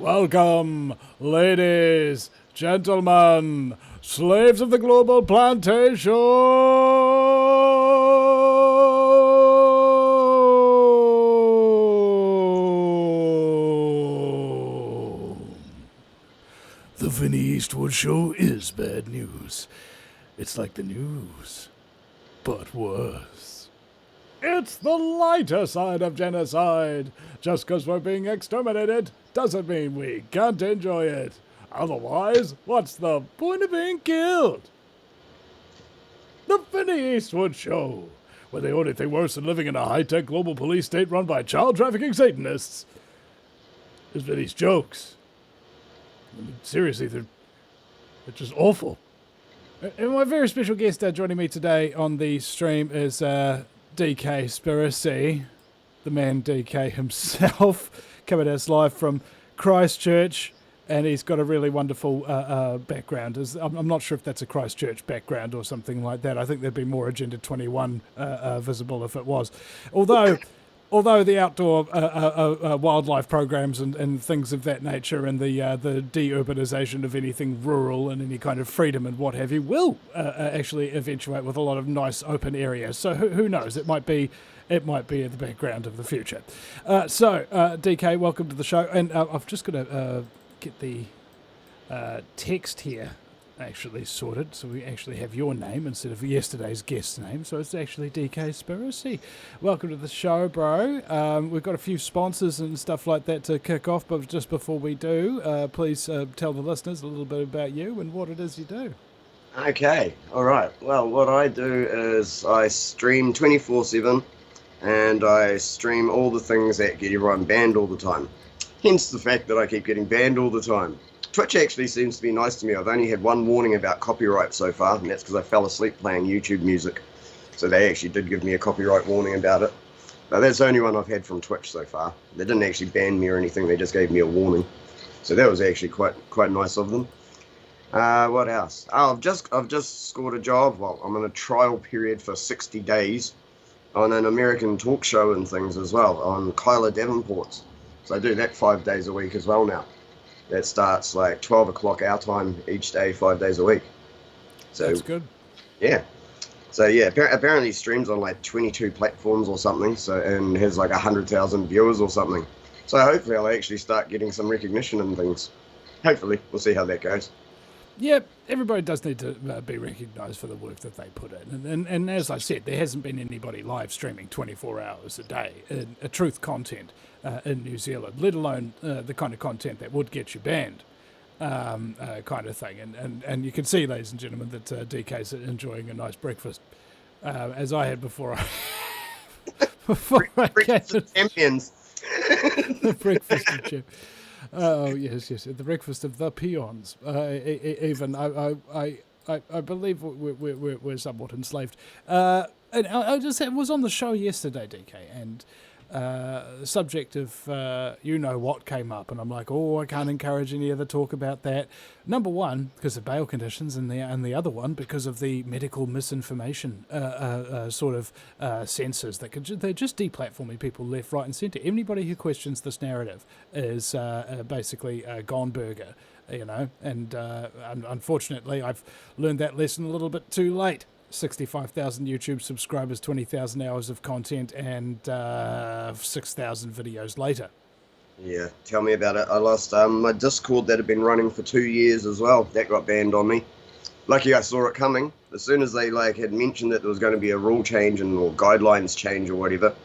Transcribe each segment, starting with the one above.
Welcome, ladies, gentlemen, slaves of the global plantation. The Vinny Eastwood Show is bad news. It's like the news, but worse. It's the lighter side of genocide. Just because we're being exterminated doesn't mean we can't enjoy it. Otherwise, what's the point of being killed? The Vinny Eastwood Show, where the only thing worse than living in a high-tech global police state run by child-trafficking Satanists is Vinny's jokes. I mean, seriously, they're just awful. And my very special guest joining me today on the stream is DKspiracy, the man DK himself, coming at us live from Christchurch, and he's got a really wonderful background. I'm not sure if that's a Christchurch background or something like that. I think there'd be more Agenda 21 visible if it was. Although the outdoor wildlife programs and things of that nature and the de-urbanization of anything rural and any kind of freedom and what have you will actually eventuate with a lot of nice open areas. So who knows? It might be the background of the future. So DK, welcome to the show. And I've just got to get the text here actually sorted, so we actually have your name instead of yesterday's guest's name, so it's actually DKspiracy. Welcome to the show, bro. We've got a few sponsors and stuff like that to kick off, but just before we do, please tell the listeners a little bit about you and what it is you do. Okay, all right. Well, what I do is I stream 24/7, and I stream all the things that get everyone banned all the time. Hence the fact that I keep getting banned all the time. Twitch actually seems to be nice to me. I've only had one warning about copyright so far, and that's because I fell asleep playing YouTube music. So they actually did give me a copyright warning about it. But that's the only one I've had from Twitch so far. They didn't actually ban me or anything, they just gave me a warning. So that was actually quite nice of them. What else? Oh, I've just scored a job. Well, I'm in a trial period for 60 days on an American talk show and things as well, on Kyla Davenport's. So I do that 5 days a week as well now. That starts like 12 o'clock our time each day, 5 days a week. So that's good. Yeah. So yeah, apparently he streams on like 22 platforms or something. So and has like 100,000 viewers or something. So hopefully I'll actually start getting some recognition and things. Hopefully, we'll see how that goes. Yeah, everybody does need to be recognised for the work that they put in. And as I said, there hasn't been anybody live streaming 24 hours a day in truth content in New Zealand, let alone the kind of content that would get you banned, kind of thing. And you can see, ladies and gentlemen, that DK's enjoying a nice breakfast, as I had before I Breakfast of champions. The breakfast of champions. Oh yes, the breakfast of the peons. Even I believe we're somewhat enslaved. And I just was on the show yesterday, DK, and the subject of you know what came up, and I'm like, I can't encourage any other talk about that. Number one, because of bail conditions, and the other one because of the medical misinformation sort of censors that they're just deplatforming people left, right, and centre. Anybody who questions this narrative is basically a gone burger, you know. And unfortunately, I've learned that lesson a little bit too late. 65,000 YouTube subscribers, 20,000 hours of content, and 6,000 videos later. Yeah, tell me about it. I lost my Discord that had been running for 2 years as well. That got banned on me. Lucky I saw it coming. As soon as they had mentioned that there was going to be a rule change or guidelines change or whatever,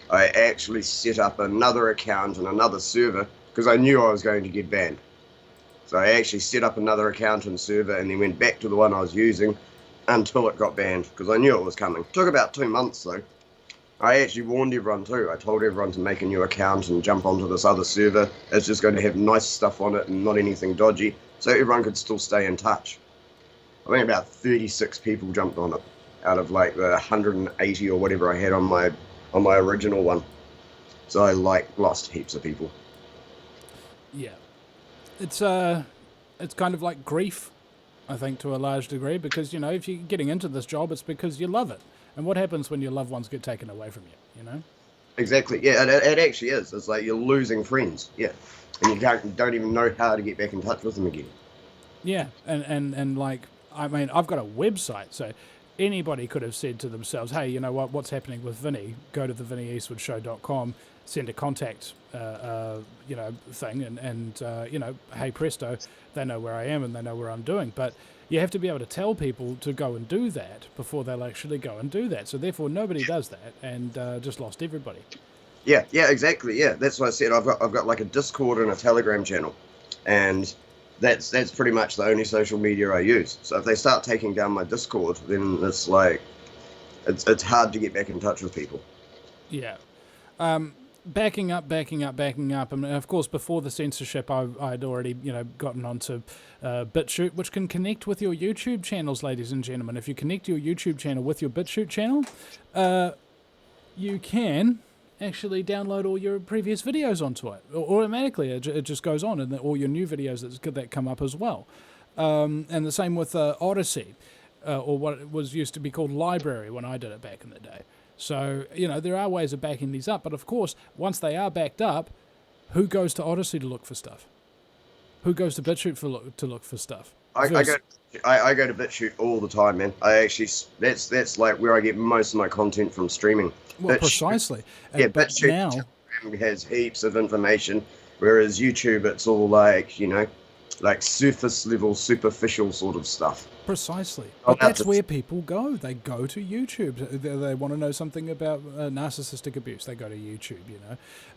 I actually set up another account and another server because I knew I was going to get banned. So I actually set up another account and server and then went back to the one I was using until it got banned, because I knew it was coming. Took about 2 months though. I actually warned everyone too. I told everyone to make a new account and jump onto this other server. It's just going to have nice stuff on it and not anything dodgy, so everyone could still stay in touch. I think about 36 people jumped on it out of like the 180 or whatever I had on my original one. So I lost heaps of people. Yeah, it's kind of like grief, I think, to a large degree, because, you know, if you're getting into this job, it's because you love it. And what happens when your loved ones get taken away from you, you know? Exactly, yeah, it actually is. It's like you're losing friends, yeah. and you don't even know how to get back in touch with them again. Yeah, and like, I mean, I've got a website, so anybody could have said to themselves, hey, you know what's happening with Vinny? Go to the VinnyEastwoodShow.com, send a contact, thing, and hey presto, they know where I am and they know where I'm doing. But you have to be able to tell people to go and do that before they'll actually go and do that. So therefore, nobody does that, and just lost everybody. Yeah, exactly. Yeah, that's what I said. I've got like a Discord and a Telegram channel, and that's pretty much the only social media I use. So if they start taking down my Discord, then it's like it's hard to get back in touch with people. Yeah. Backing up. I mean, of course, before the censorship, I'd already, gotten onto BitChute, which can connect with your YouTube channels, ladies and gentlemen. If you connect your YouTube channel with your BitChute channel, you can actually download all your previous videos onto it. Automatically, it just goes on, and all your new videos that come up as well. And the same with Odyssey, or what was used to be called Library when I did it back in the day. So, there are ways of backing these up. But, of course, once they are backed up, who goes to Odyssey to look for stuff? Who goes to BitChute to look for stuff? I go to BitChute all the time, man. That's like where I get most of my content from streaming. Well, precisely. Yeah, but BitChute now has heaps of information, whereas YouTube, it's all like surface level, superficial sort of stuff. Precisely. But that's where people go. They go to YouTube. They want to know something about narcissistic abuse. They go to YouTube,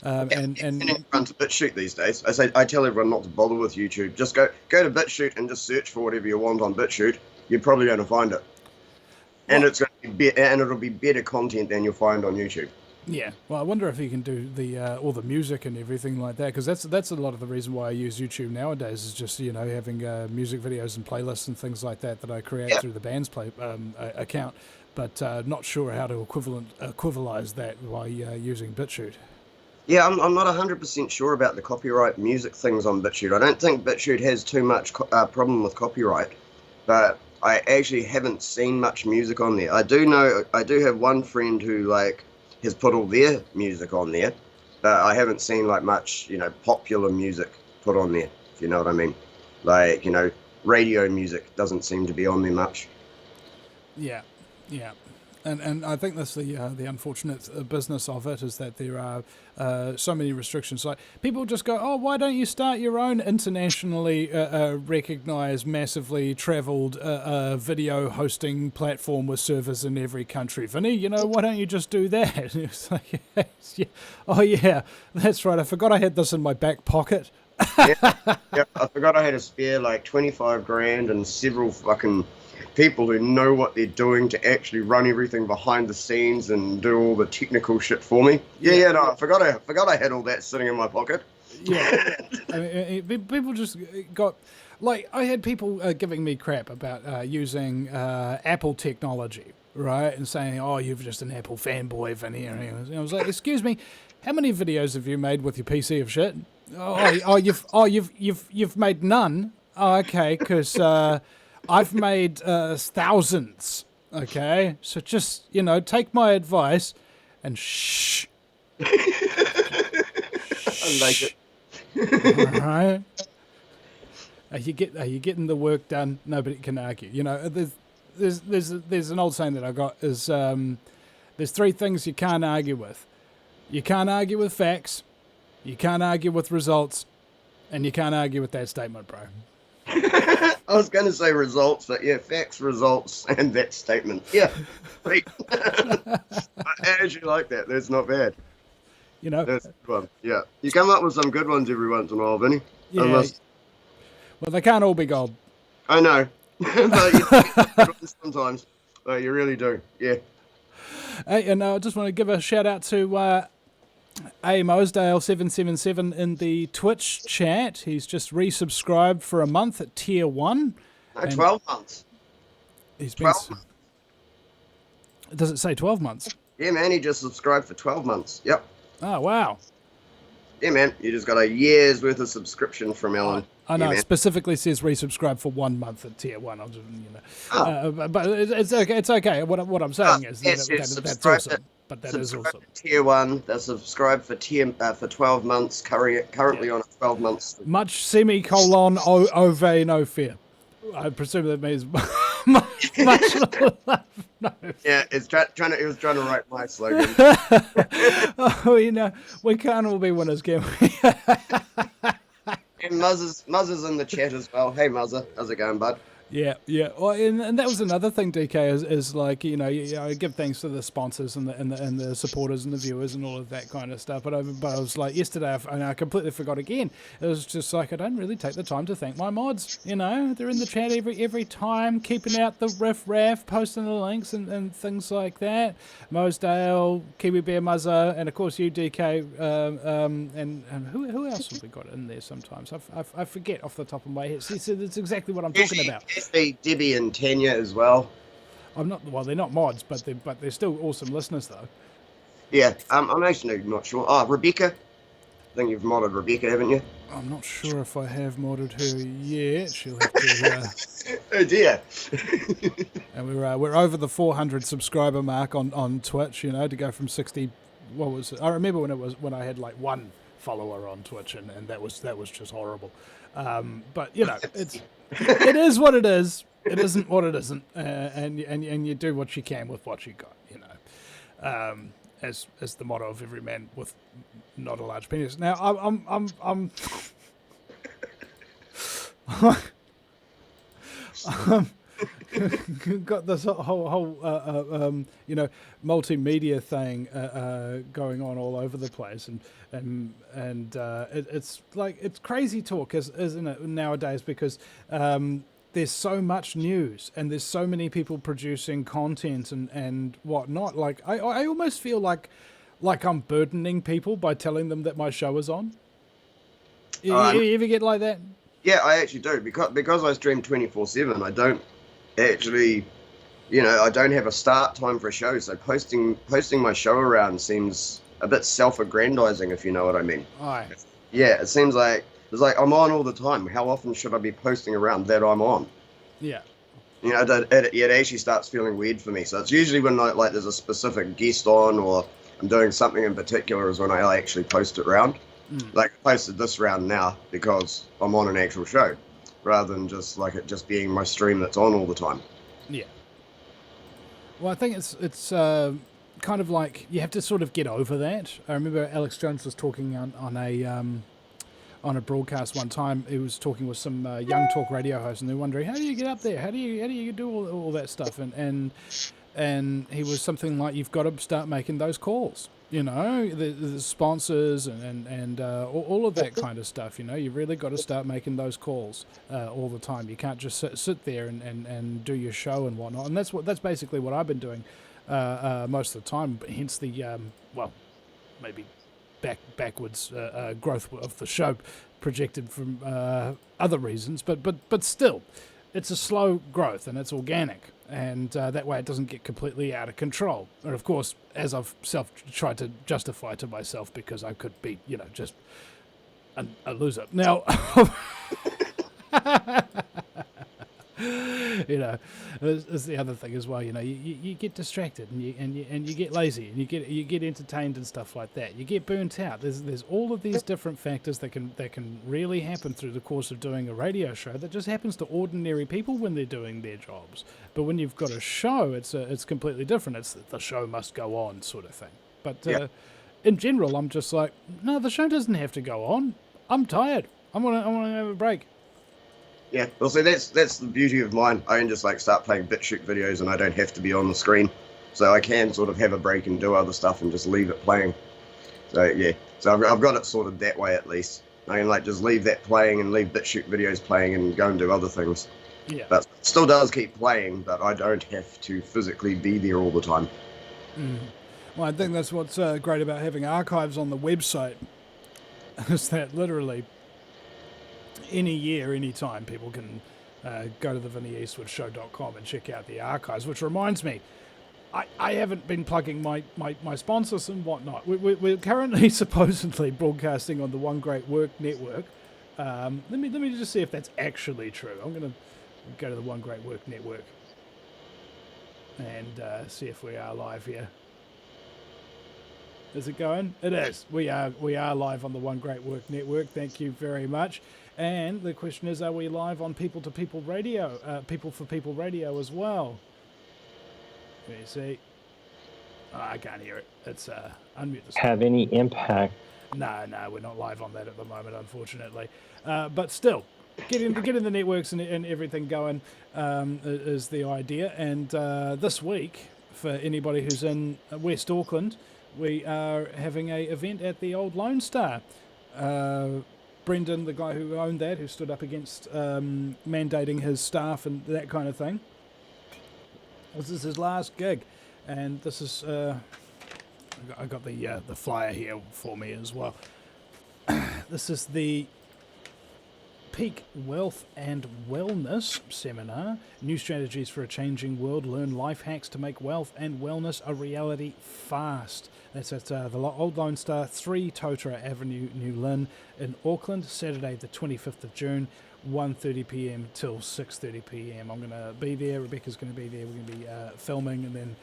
and everyone's BitChute these days. I tell everyone not to bother with YouTube. Just go to BitChute and just search for whatever you want on BitChute. You're probably going to find it, and it's going to be and it'll be better content than you'll find on YouTube. Yeah, well, I wonder if you can do the all the music and everything like that, because that's a lot of the reason why I use YouTube nowadays is just having music videos and playlists and things like that I create through the band's account, but not sure how to equivalize that by using BitChute. Yeah, I'm not 100% sure about the copyright music things on BitChute. I don't think BitChute has too much problem with copyright, but I actually haven't seen much music on there. I do have one friend who has put all their music on there, but I haven't seen much, popular music put on there, if you know what I mean. Radio music doesn't seem to be on there much. Yeah. And I think that's the unfortunate business of it, is that there are so many restrictions. Like, people just go, oh, why don't you start your own internationally recognized, massively traveled video hosting platform with servers in every country? Vinny, why don't you just do that? It's like, oh yeah, that's right. I forgot I had this in my back pocket. Yeah, I forgot I had a spare 25 grand and several fucking people who know what they're doing to actually run everything behind the scenes and do all the technical shit for me. No, I forgot I had all that sitting in my pocket. Yeah, I mean, people just got I had people giving me crap about using Apple technology, right, and saying, "Oh, you're just an Apple fanboy, Vinny." And I was like, "Excuse me, how many videos have you made with your PC of shit?" You've made none. Oh, okay, because I've made thousands. Okay, so just take my advice and shh. I like it. All right. Are you getting the work done? Nobody can argue. There's an old saying that I got is there's three things you can't argue with. You can't argue with facts, you can't argue with results, and you can't argue with that statement, bro. I was going to say results, but yeah, facts, results, and that statement. Yeah, great. I actually like that. That's not bad. That's a good one. Yeah, you come up with some good ones every once in a while, Vinny. Yeah. Well, they can't all be gold. I know, but you get good ones sometimes. But you really do. Yeah. Hey, and I just want to give a shout out to A. Mosdale777 in the Twitch chat. He's just resubscribed for a month at tier 1. No, 12 months. He's been 12 months. Does it say 12 months? Yeah, man, he just subscribed for 12 months. Yep. Oh, wow. Yeah, man, you just got a year's worth of subscription from Ellen. I know, it specifically says resubscribe for 1 month at tier 1. I'm just, but it's okay. It's okay. What I'm saying is that's awesome. but that is awesome. Tier 1, they're subscribed for 12 months, currently on a 12 months. Much semicolon ove no fear. I presume that means much love, no. Yeah, it was trying to write my slogan. Oh, you know, we can't all be winners, can we? And Muzz's in the chat as well. Hey Muzza, how's it going, bud? Yeah. Well, and that was another thing, DK, is like, you know, I give thanks to the sponsors and the supporters and the viewers and all of that kind of stuff. But I was like, yesterday, and I completely forgot again. It was just like, I don't really take the time to thank my mods. You know, they're in the chat every time, keeping out the riff-raff, posting the links and things like that. Mosdale, Kiwi Bear Muzza, and of course you, DK, and who else have we got in there sometimes? I forget off the top of my head. See, so that's exactly what I'm talking about. Debbie and Tanya as well. Well, they're not mods, but they're still awesome listeners though. Yeah, I'm actually not sure. Oh, Rebecca. I think you've modded Rebecca, haven't you? I'm not sure if I have modded her yet. She'll have to. Oh dear. And we're over the 400 subscriber mark on Twitch. You know, to go from 60. What was it? I remember when I had like one follower on Twitch, and that was just horrible. But you know, it is what it is. It isn't what it isn't, and you do what you can with what you got. You know, as the motto of every man with not a large penis. Now I'm got this whole you know, multimedia thing going on all over the place, and it's like, it's crazy talk, isn't it, nowadays, because there's so much news and there's so many people producing content and whatnot. Like I almost feel like I'm burdening people by telling them that my show is on. You ever get like that? Yeah, I actually do, because I stream 24/7. I don't actually, you know, I don't have a start time for a show, so posting my show around seems a bit self-aggrandizing, if you know what I mean. Aye. Yeah, it seems like it's like I'm on all the time. How often should I be posting around that I'm on? Yeah. You know, it actually starts feeling weird for me. So it's usually when like there's a specific guest on, or I'm doing something in particular, is when I actually post it around. Like I posted this round now because I'm on an actual show, rather than just like it just being my stream that's on all the time. Yeah. Well, I think it's kind of like you have to sort of get over that. I remember Alex Jones was talking on a broadcast one time. He was talking with some young talk radio hosts, and they're wondering, how do you get up there? How do you do all that stuff? And he was something like, you've got to start making those calls. You know, the sponsors and all of that kind of stuff. You know, you've really got to start making those calls all the time. You can't just sit there and do your show and whatnot. And that's basically what I've been doing most of the time. Hence the well, maybe backwards growth of the show projected from other reasons. But still, it's a slow growth and it's organic. And that way it doesn't get completely out of control. And of course, as I've tried to justify to myself, because I could be, you know, just a loser. Now, you know, is the other thing as well. You know, you get distracted and you get lazy and you get entertained and stuff like that. You get burnt out. There's all of these different factors that can really happen through the course of doing a radio show that just happens to ordinary people when they're doing their jobs. But when you've got a show, it's completely different. It's the show must go on sort of thing. But in general, I'm just like, no, the show doesn't have to go on. I'm tired. I want to have a break. Yeah, well, see, that's the beauty of mine. I can just like start playing BitChute videos, and I don't have to be on the screen, so I can sort of have a break and do other stuff and just leave it playing. So yeah, so I've got it sorted that way at least. I can like just leave that playing and leave BitChute videos playing and go and do other things. Yeah. But it still does keep playing, but I don't have to physically be there all the time. Well, I think that's what's great about having archives on the website, is that literally any year, any time, people can go to the VinnyEastwoodShow.com and check out the archives, which reminds me, I haven't been plugging my sponsors and whatnot. We're currently supposedly broadcasting on the One Great Work Network. Let me just see if that's actually true. I'm going to go to the One Great Work Network and see if we are live here. Is it going? It is. We are live on the One Great Work Network. Thank you very much. And the question is, are we live on People to People Radio, People for People Radio as well? Let me see. Oh, I can't hear it. It's unmute this. Have any impact? No, we're not live on that at the moment, unfortunately. But still, getting the networks and everything going is the idea. And this week, for anybody who's in West Auckland, we are having a event at the old Lone Star. Brendan, the guy who owned that, who stood up against mandating his staff and that kind of thing, this is his last gig. And this is, I got the flyer here for me as well. This is the Peak Wealth and Wellness Seminar. New strategies for a changing world. Learn life hacks to make wealth and wellness a reality fast. That's at the Old Lone Star, 3 Totara Avenue, New Lynn in Auckland, Saturday the 25th of June, 1:30 p.m. till 6:30 p.m. I'm going to be there. Rebecca's going to be there. We're going to be filming and then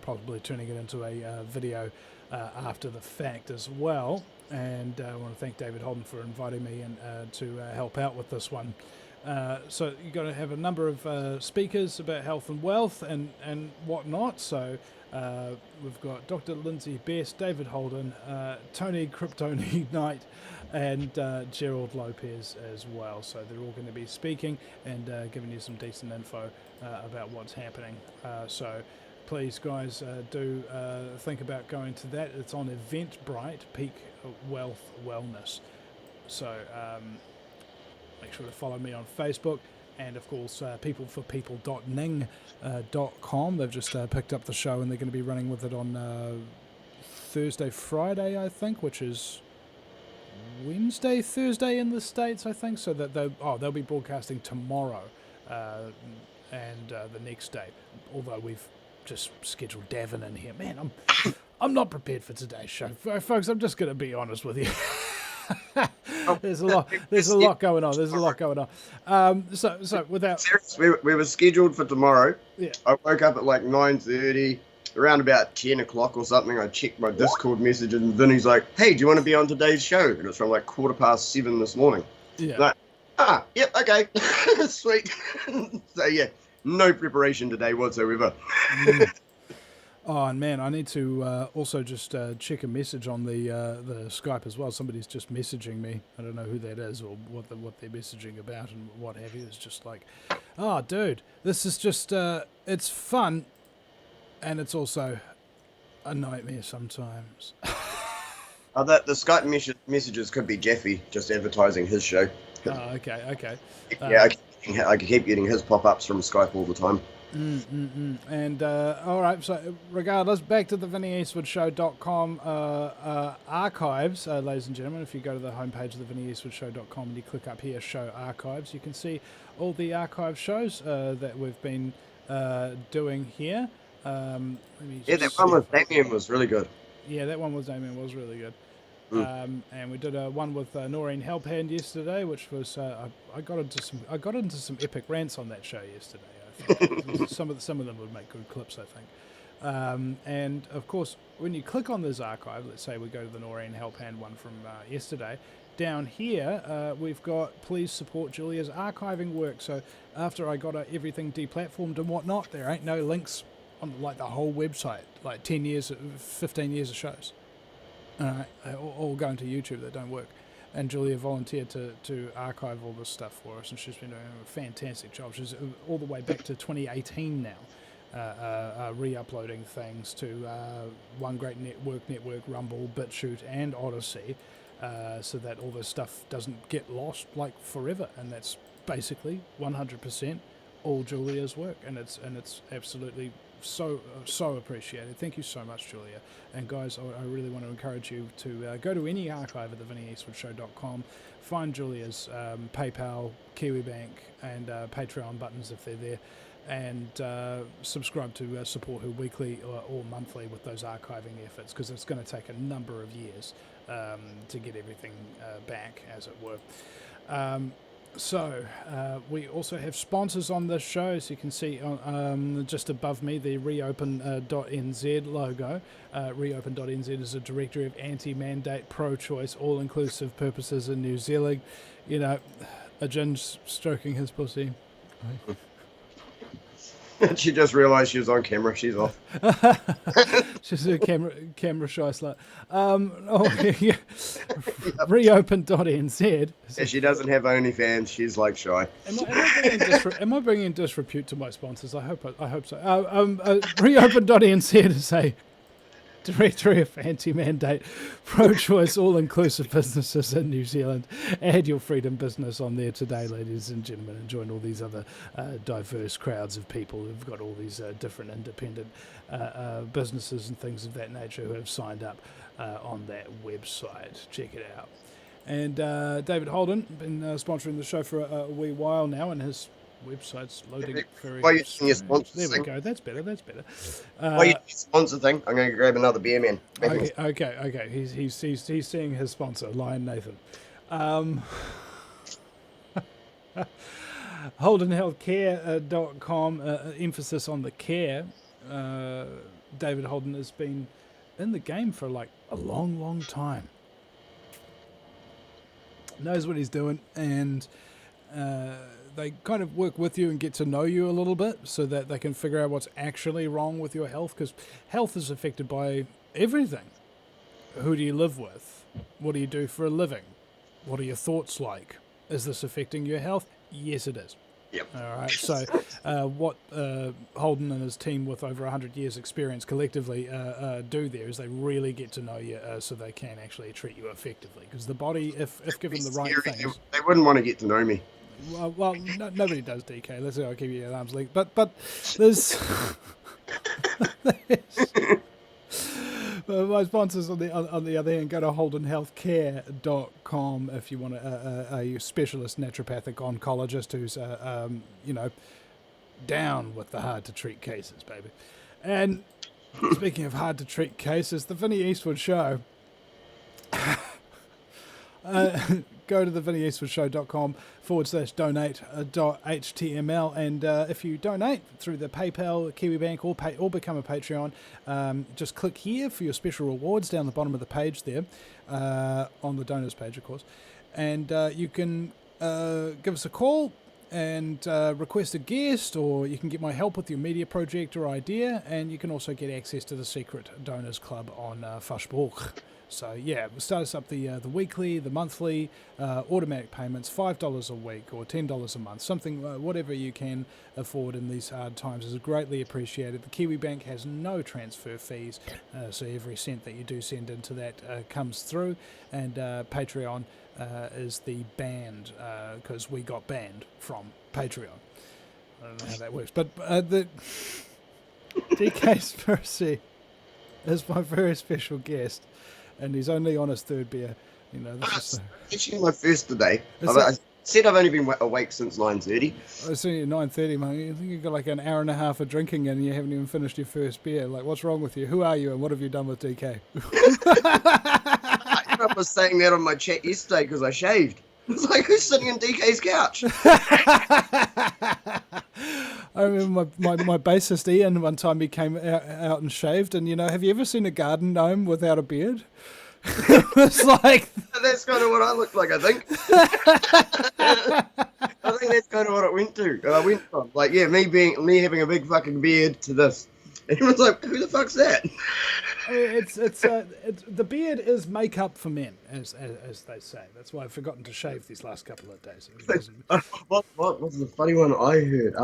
probably turning it into a video after the fact as well. And I want to thank David Holden for inviting me in to help out with this one. So you're going to have a number of speakers about health and wealth and whatnot. So we've got Dr. Lindsay Best, David Holden, Tony Kryptoni Knight, and Gerald Lopez as well. So they're all going to be speaking and giving you some decent info about what's happening. So please, guys, do think about going to that. It's on Eventbrite, Peak Wealth Wellness. So make sure to follow me on Facebook. And, of course, peopleforpeople.ning.com. They've just picked up the show, and they're going to be running with it on Thursday, Friday, I think, which is Wednesday, Thursday in the States, I think. So that they'll be broadcasting tomorrow and the next day. Although we've just scheduled Davin in here. Man, I'm not prepared for today's show, folks. I'm just going to be honest with you. There's a lot going on. So without we were scheduled for tomorrow. Yeah. I woke up at like 9:30, around about 10 o'clock or something. I checked my Discord message and Vinny's like, "Hey, do you want to be on today's show?" And it's from like 7:15 this morning. Yeah. Like, yep, okay, sweet. So yeah, no preparation today whatsoever. Oh, and man, I need to also just check a message on the Skype as well. Somebody's just messaging me. I don't know who that is or what they're messaging about and what have you. It's just like, oh, dude, this is just, it's fun, and it's also a nightmare sometimes. The Skype messages could be Jeffy just advertising his show. Oh, okay. Yeah, I keep getting his pop-ups from Skype all the time. And all right, so regardless, back to the VinnyEastwoodShow.com archives, ladies and gentlemen. If you go to the homepage of the VinnyEastwoodShow.com and you click up here, Show Archives, you can see all the archive shows that we've been doing here. That one with Damien was really good. Yeah, that one with Damien was really good. And we did one with Noreen Helphand yesterday, which was I got into some epic rants on that show yesterday. I think some of them would make good clips, I think. And of course, when you click on this archive, let's say we go to the Noreen Helphand one from yesterday. Down here, we've got please support Julia's archiving work. So after I got everything deplatformed and whatnot, there ain't no links on like the whole website, like 10 years, 15 years of shows. All going to YouTube that don't work. And Julia volunteered to archive all this stuff for us, and she's been doing a fantastic job. She's all the way back to 2018 now, re-uploading things to One Great Network, Rumble, BitChute, and Odyssey, so that all this stuff doesn't get lost like forever. And that's basically 100% all Julia's work, and it's absolutely so appreciated. Thank you so much, Julia. And guys, I really want to encourage you to go to any archive at the VinnyEastwoodShow.com, find Julia's PayPal, KiwiBank, and Patreon buttons if they're there, and subscribe to support her weekly or monthly with those archiving efforts, because it's going to take a number of years to get everything back, as it were. So, we also have sponsors on this show, as you can see just above me, the Reopen.nz logo. Reopen.nz is a directory of anti-mandate, pro-choice, all-inclusive purposes in New Zealand. You know, a ginge stroking his pussy. She just realised she was on camera. She's off. She's a camera shy slut. Yeah. Reopen.nz. If she doesn't have OnlyFans, she's like shy. Am I bringing disrepute to my sponsors? I hope so. Reopen.nz is a directory of anti-mandate, pro-choice, all-inclusive businesses in New Zealand. Add your freedom business on there today, ladies and gentlemen, and join all these other diverse crowds of people who've got all these different independent businesses and things of that nature who have signed up on that website. Check it out. And David Holden, been sponsoring the show for a wee while now, and his website's loading very While you're doing your sponsor There we thing, go. That's better. while you do your sponsor thing, I'm going to grab another beer, man. Okay. He's seeing his sponsor, Lion Nathan. HoldenHealthcare.com, emphasis on the care. David Holden has been in the game for like a long time. Knows what he's doing, and they kind of work with you and get to know you a little bit so that they can figure out what's actually wrong with your health, because health is affected by everything. Who do you live with? What do you do for a living? What are your thoughts like? Is this affecting your health? Yes, it is. Yep. All right. So what Holden and his team with over 100 years experience collectively do there is they really get to know you so they can actually treat you effectively, because the body, if given the right things... They wouldn't want to get to know me. Well, nobody does, DK. Let's say I'll keep you at arm's length. But there's... my sponsors on the other hand, go to holdenhealthcare.com if you want a specialist naturopathic oncologist who's down with the hard to treat cases, baby. And speaking of hard to treat cases, the Vinny Eastwood show. Go to the vinnyeastwoodshow.com/donate.html, and if you donate through the PayPal, KiwiBank, or become a Patreon, just click here for your special rewards down the bottom of the page there, on the donors page, of course, and you can give us a call and request a guest, or you can get my help with your media project or idea, and you can also get access to the secret donors club on Facebook. So yeah, start us up the weekly, the monthly, automatic payments, $5 a week or $10 a month, something, whatever you can afford in these hard times is greatly appreciated. The Kiwi Bank has no transfer fees, so every cent that you do send into that comes through, and Patreon is the banned, because we got banned from Patreon. I don't know how that works, but the DKspiracy is my very special guest. And he's only on his third beer. You know, this is actually my first today. I said I've only been awake since 9:30. It's only 9:30, man. You think you've got like an hour and a half of drinking and you haven't even finished your first beer. Like, what's wrong with you? Who are you and what have you done with DK? I was saying that on my chat yesterday because I shaved. It's like, who's sitting on DK's couch? I remember my bassist Ian one time he came out and shaved, and have you ever seen a garden gnome without a beard? It's like that's kind of what I looked like, I think. I think that's kind of what it went to. I went from like, yeah, me having a big fucking beard to this. And everyone's like, who the fuck's that? I mean, it's the beard is makeup for men, as they say. That's why I've forgotten to shave these last couple of days. What was the funny one I heard?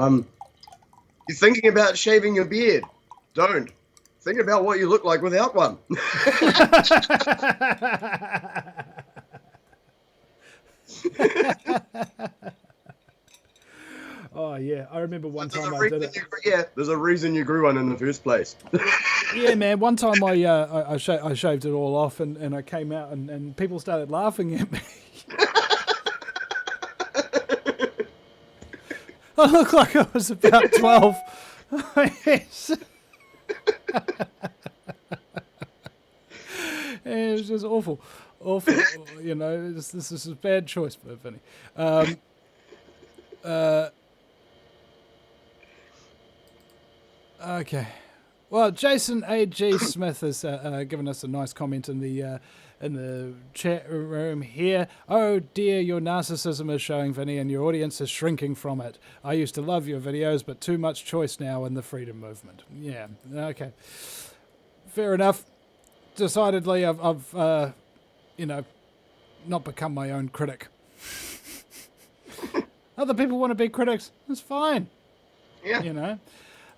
You're thinking about shaving your beard. Don't. Think about what you look like without one. Oh, yeah. I remember one time I did it. There's a reason you grew one in the first place. Yeah, man. One time I shaved it all off and I came out and people started laughing at me. I looked like I was about 12. It was just awful. This is a bad choice for Vinny. Okay. Well, Jason A.G. Smith has given us a nice comment in the chat room here. Oh dear, your narcissism is showing, Vinny, and your audience is shrinking from it. I used to love your videos, but too much choice now in the freedom movement. Yeah, okay. Fair enough. Decidedly, I've not become my own critic. Other people want to be critics. That's fine. Yeah.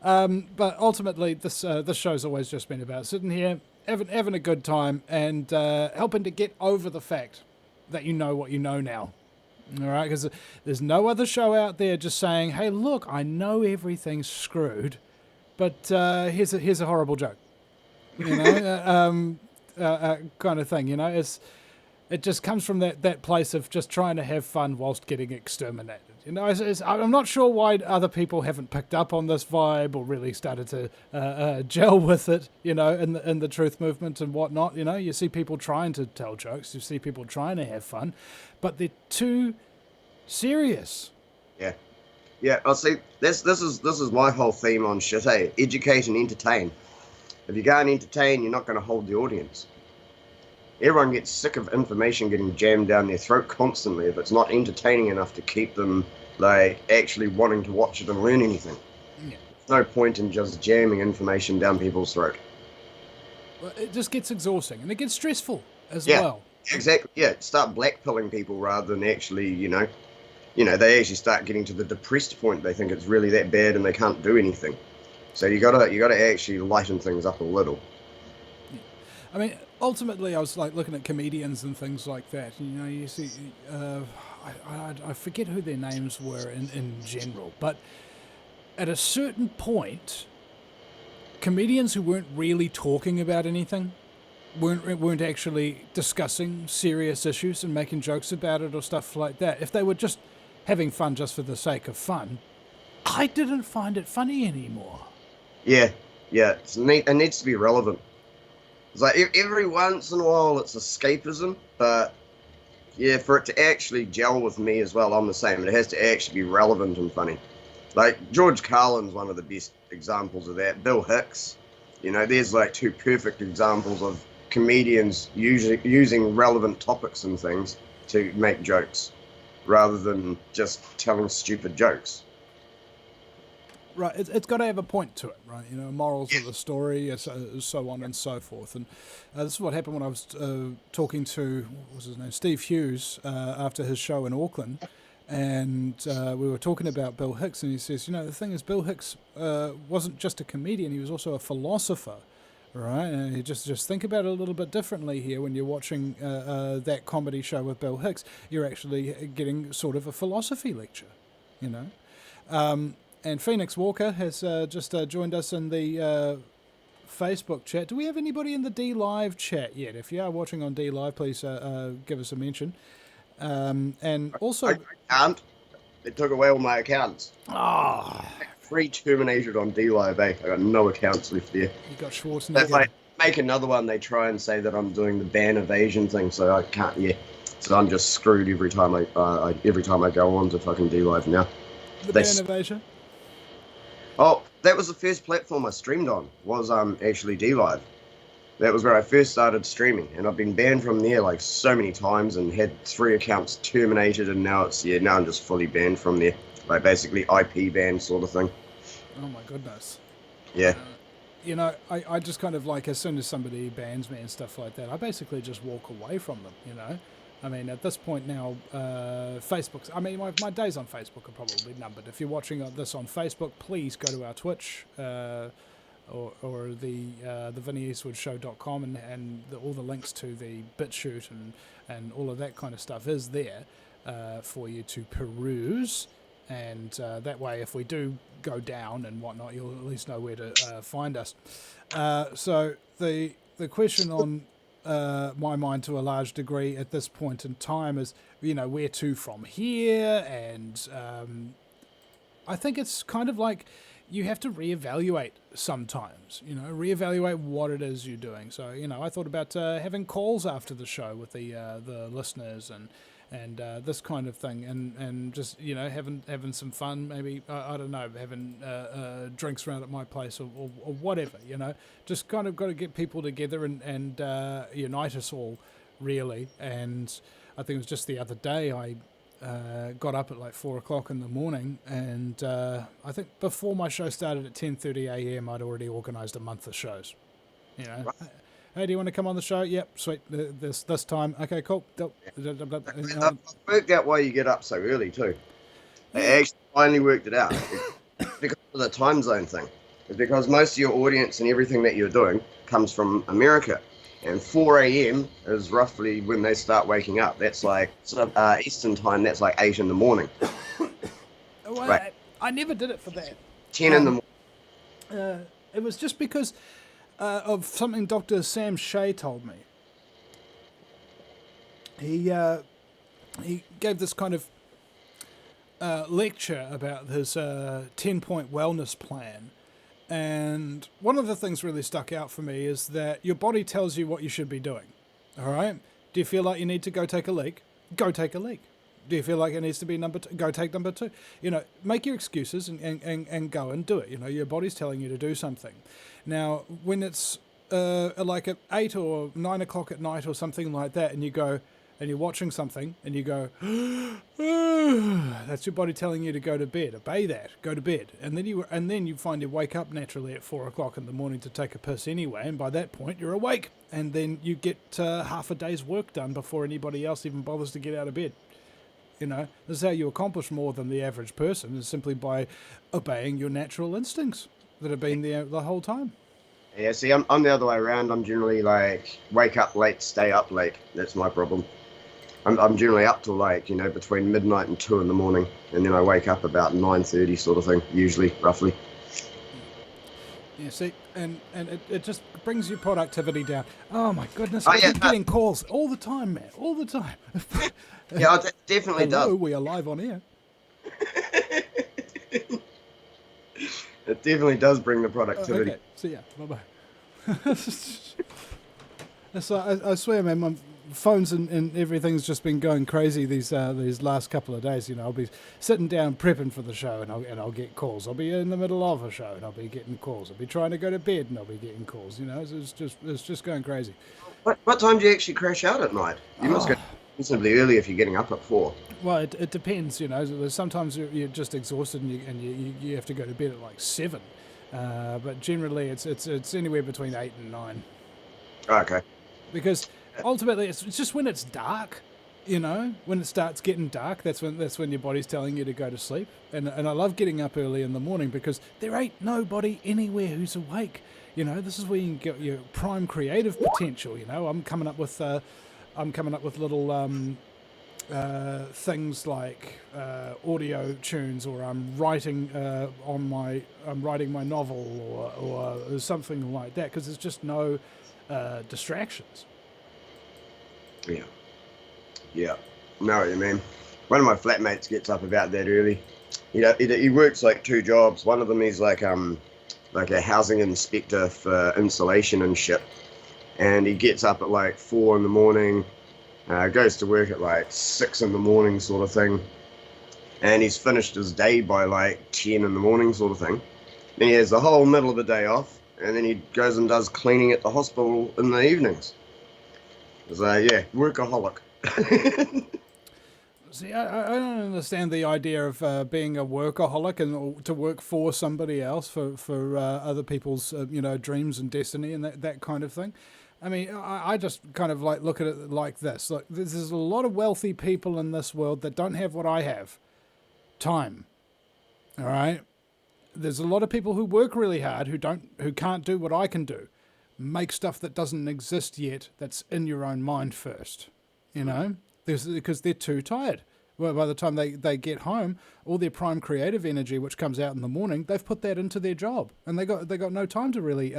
But ultimately, this show's always just been about sitting here, having a good time, and helping to get over the fact that you know what you know now. All right, because there's no other show out there just saying, "Hey, look, I know everything's screwed, but here's a horrible joke," kind of thing. It just comes from that place of just trying to have fun whilst getting exterminated. I'm not sure why other people haven't picked up on this vibe or really started to gel with it, in the truth movement and whatnot. You see people trying to tell jokes, you see people trying to have fun, but they're too serious. Yeah. Yeah, I see. This is my whole theme on shit, eh? Educate and entertain. If you go and entertain, you're not going to hold the audience. Everyone gets sick of information getting jammed down their throat constantly if it's not entertaining enough to keep them actually wanting to watch it and learn anything. Yeah. There's no point in just jamming information down people's throat. Well, it just gets exhausting and it gets stressful as Yeah, well. Exactly. Yeah, start blackpilling people rather than actually, they actually start getting to the depressed point. They think it's really that bad and they can't do anything. So you gotta actually lighten things up a little. Yeah. I mean, ultimately, I was looking at comedians and things like that. You see, I forget who their names were in general, but at a certain point, comedians who weren't really talking about anything, weren't actually discussing serious issues and making jokes about it or stuff like that. If they were just having fun just for the sake of fun, I didn't find it funny anymore. Yeah. It needs to be relevant. It's like every once in a while it's escapism, but yeah, for it to actually gel with me as well, I'm the same. It has to actually be relevant and funny. Like George Carlin's one of the best examples of that. Bill Hicks, there's two perfect examples of comedians using relevant topics and things to make jokes rather than just telling stupid jokes. Right, it's got to have a point to it, right? Morals of the story, so on and so forth. And this is what happened when I was talking to, what was his name, Steve Hughes, after his show in Auckland. And we were talking about Bill Hicks, and he says, the thing is, Bill Hicks wasn't just a comedian, he was also a philosopher, right? And you just think about it a little bit differently here when you're watching that comedy show with Bill Hicks. You're actually getting sort of a philosophy lecture, And Phoenix Walker has just joined us in the Facebook chat. Do we have anybody in the D Live chat yet? If you are watching on D Live, please give us a mention. And also, I can't. They took away all my accounts. Free terminated on D Live. I got no accounts left there. You got Schwarzenegger. If I make another one, they try and say that I'm doing the ban evasion thing, so I can't. Yeah, so I'm just screwed every time I go on to fucking D Live now. The ban evasion. Oh, that was the first platform I streamed on, was actually DLive. That was where I first started streaming, and I've been banned from there so many times and had 3 accounts terminated, and now I'm just fully banned from there. Basically IP ban sort of thing. Oh my goodness. Yeah. I just kind of as soon as somebody bans me and stuff like that, I basically just walk away from them, I mean, at this point now, Facebook's... I mean, my days on Facebook are probably numbered. If you're watching this on Facebook, please go to our Twitch or the VinnyEastwoodShow.com and all the links to the BitChute and all of that kind of stuff is there for you to peruse. And that way, if we do go down and whatnot, you'll at least know where to find us. So the question on... my mind to a large degree at this point in time is, where to from here, and I think it's kind of you have to reevaluate sometimes, reevaluate what it is you're doing. So, I thought about having calls after the show with the listeners and this kind of thing, and just having some fun, maybe I don't know, having drinks around at my place or whatever, just kind of got to get people together and unite us all, really. And I think it was just the other day I got up at like 4 o'clock in the morning, and I think before my show started at 10:30 a.m. I'd already organised a month of shows. Hey, do you want to come on the show? Yep, sweet. This time, okay, cool. I've worked out why you get up so early too. I actually finally worked it out. It's because of the time zone thing. It's because most of your audience and everything that you're doing comes from America. And 4 a.m. is roughly when they start waking up. That's like Eastern time. That's like 8 in the morning. Well, right. I never did it for that. 10 in the morning. It was just because of something Dr. Sam Shea told me. He gave this kind of lecture about his 10-point wellness plan. And one of the things really stuck out for me is that your body tells you what you should be doing. All right? Do you feel like you need to go take a leak? Go take a leak. Do you feel like it needs to be number 2? Go take number 2. Make your excuses and go and do it. Your body's telling you to do something. Now, when it's like at 8 or 9 o'clock at night or something like that, and you go, and you're watching something, and you go, that's your body telling you to go to bed. Obey that. Go to bed. And then you find you wake up naturally at 4 o'clock in the morning to take a piss anyway, and by that point you're awake. And then you get half a day's work done before anybody else even bothers to get out of bed. This is how you accomplish more than the average person, is simply by obeying your natural instincts that have been there the whole time. Yeah, see, I'm the other way around. I'm generally like, wake up late, stay up late. That's my problem. I'm generally up till like, between midnight and 2 in the morning, and then I wake up about 9:30 sort of thing, usually, roughly. Yeah, see, and it just brings your productivity down. Oh my goodness, I keep getting calls all the time, man, all the time. Yeah, it definitely Hello, does. we are live on air. It definitely does bring the productivity. Okay, see ya, bye-bye. So I swear, man, my phones and everything's just been going crazy these last couple of days. I'll be sitting down prepping for the show, and I'll get calls. I'll be in the middle of a show, and I'll be getting calls. I'll be trying to go to bed, and I'll be getting calls. It's just going crazy. What time do you actually crash out at night? You must go reasonably early if you're getting up at 4. Well, it depends. There's sometimes you're just exhausted, and you have to go to bed at like 7. But generally, it's anywhere between 8 and 9. Okay. Because ultimately, it's just when it's dark, when it starts getting dark, that's when your body's telling you to go to sleep. And I love getting up early in the morning because there ain't nobody anywhere who's awake. This is where you can get your prime creative potential. I'm coming up with little things like audio tunes, or I'm writing my novel or something like that, because there's just no distractions. Yeah. Know what you mean. One of my flatmates gets up about that early. He works like 2 jobs. One of them is like a housing inspector for insulation and shit. And he gets up at like 4 in the morning, goes to work at like 6 in the morning sort of thing. And he's finished his day by like 10 in the morning sort of thing. Then he has the whole middle of the day off, and then he goes and does cleaning at the hospital in the evenings. So yeah, workaholic. See, I don't understand the idea of being a workaholic and to work for somebody else for other people's dreams and destiny and that kind of thing. I mean, I just kind of like look at it like this. Look, there's a lot of wealthy people in this world that don't have what I have. Time. All right? There's a lot of people who work really hard who can't do what I can do. Make stuff that doesn't exist yet, that's in your own mind first. Because they're too tired. Well, by the time they get home, all their prime creative energy, which comes out in the morning, they've put that into their job, and they got no time to really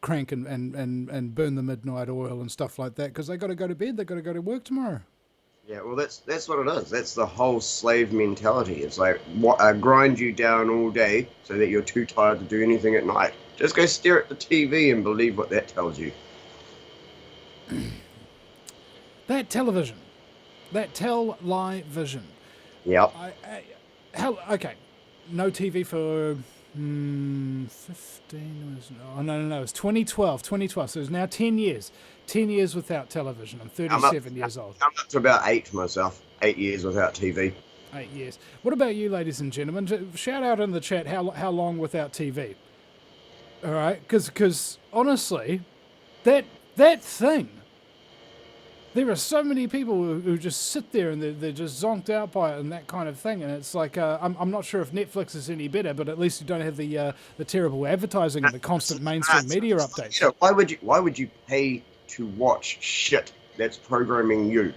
crank and burn the midnight oil and stuff like that, because they got to go to bed, they got to go to work tomorrow. Yeah, well, that's what it is. That's the whole slave mentality. It's like what grind you down all day so that you're too tired to do anything at night. Just go stare at the TV and believe what that tells you. That television, that tell-lie-vision. Yep. Okay, no TV for 15. Oh no, it's 2012. 2012. So it's now 10 years. 10 years without television. I'm 37 years old. I'm up to about 8 myself. 8 years without TV. 8 years. What about you, ladies and gentlemen? Shout out in the chat how long without TV. All right, because honestly, that thing. There are so many people who just sit there and they're just zonked out by it and that kind of thing. And it's like, I'm not sure if Netflix is any better, but at least you don't have the terrible advertising and the constant mainstream media updates. You know, why would you pay to watch shit that's programming you?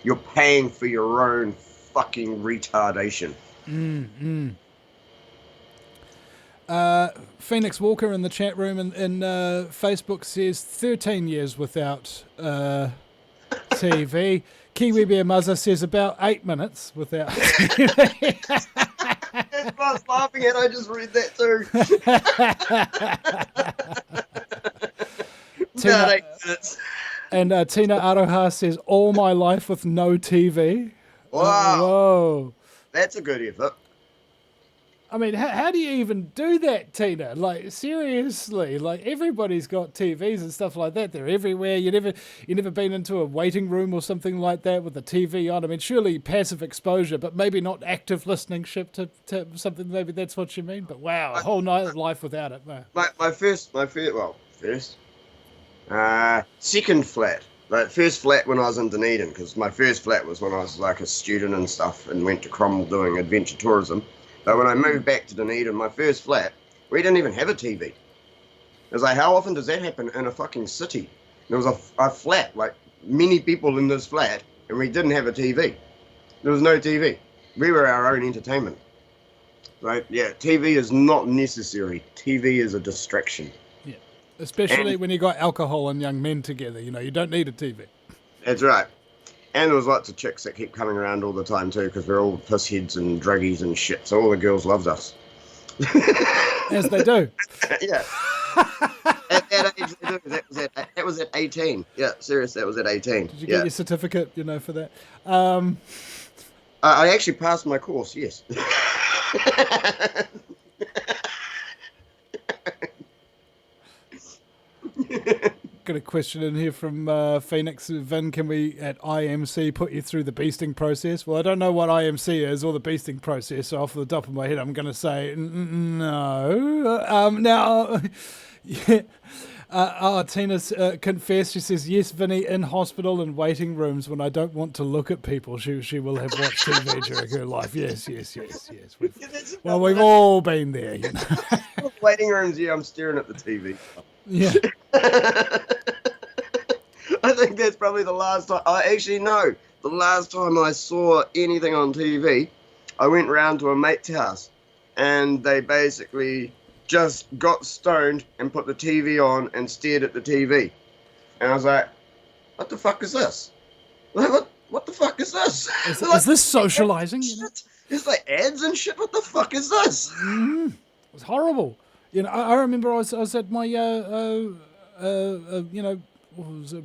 You're paying for your own fucking retardation. Phoenix Walker in the chat room and Facebook says 13 years without TV. Kiwi Bear Muzza says about 8 minutes without TV. That's what I was laughing at. I just read that too. About 8 minutes. And Tina Aroha says all my life with no TV. Wow. Whoa. That's a good effort. I mean, how do you even do that, Tina? Like, seriously, like everybody's got TVs and stuff like that. They're everywhere. You never been into a waiting room or something like that with the TV on. I mean, surely passive exposure, but maybe not active listening to something. Maybe that's what you mean. But wow, a whole night of life without it. No. Second flat. Like first flat when I was in Dunedin, because my first flat was when I was like a student and stuff and went to Cromwell doing adventure tourism. But when I moved back to Dunedin, my first flat, we didn't even have a TV. It was like, how often does that happen in a fucking city? There was a flat, like many people in this flat, and we didn't have a TV. There was no TV. We were our own entertainment. Right? Yeah, TV is not necessary. TV is a distraction. Yeah, especially when you got alcohol and young men together. You know, you don't need a TV. That's right. And there was lots of chicks that kept coming around all the time too, because we're all pissheads and druggies and shit. So all the girls loved us. As they do. Yeah. At that age, that was at 18. Yeah, serious. That was at 18. Did you get your certificate? You know, for that. I actually passed my course. Yes. Got a question in here from Phoenix. Vin, can we at IMC put you through the beasting process? Well, I don't know what IMC is or the beasting process, so off the top of my head, I'm going to say no. Now, yeah. Tina's confessed. She says, yes, Vinny, in hospital and waiting rooms when I don't want to look at people. She will have watched TV during her life. Yes. Well, we've all been there, you know. Waiting rooms, yeah, I'm staring at the TV. Yeah. I think that's probably the last time. The last time I saw anything on TV, I went round to a mate's house and they basically just got stoned and put the TV on and stared at the TV. And I was like, what the fuck is this? What the fuck is this? Is this socializing? It's like ads and shit. What the fuck is this? It was horrible. You know, I remember I was at my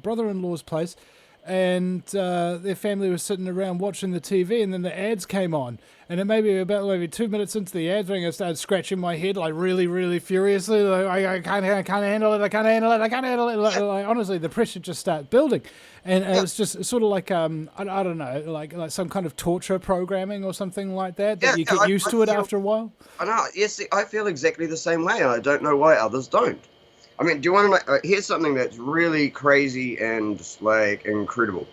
brother-in-law's place, and their family was sitting around watching the TV, and then the ads came on, and it maybe 2 minutes into the ads, I started scratching my head like really, really furiously. Like, I can't handle it. Like, honestly, the pressure just started building, and it's just sort of like I don't know, like some kind of torture programming or something like that. That you get used to it after a while. I know. Yes, I feel exactly the same way. I don't know why others don't. I mean, do you want to know? Here's something that's really crazy and like incredible.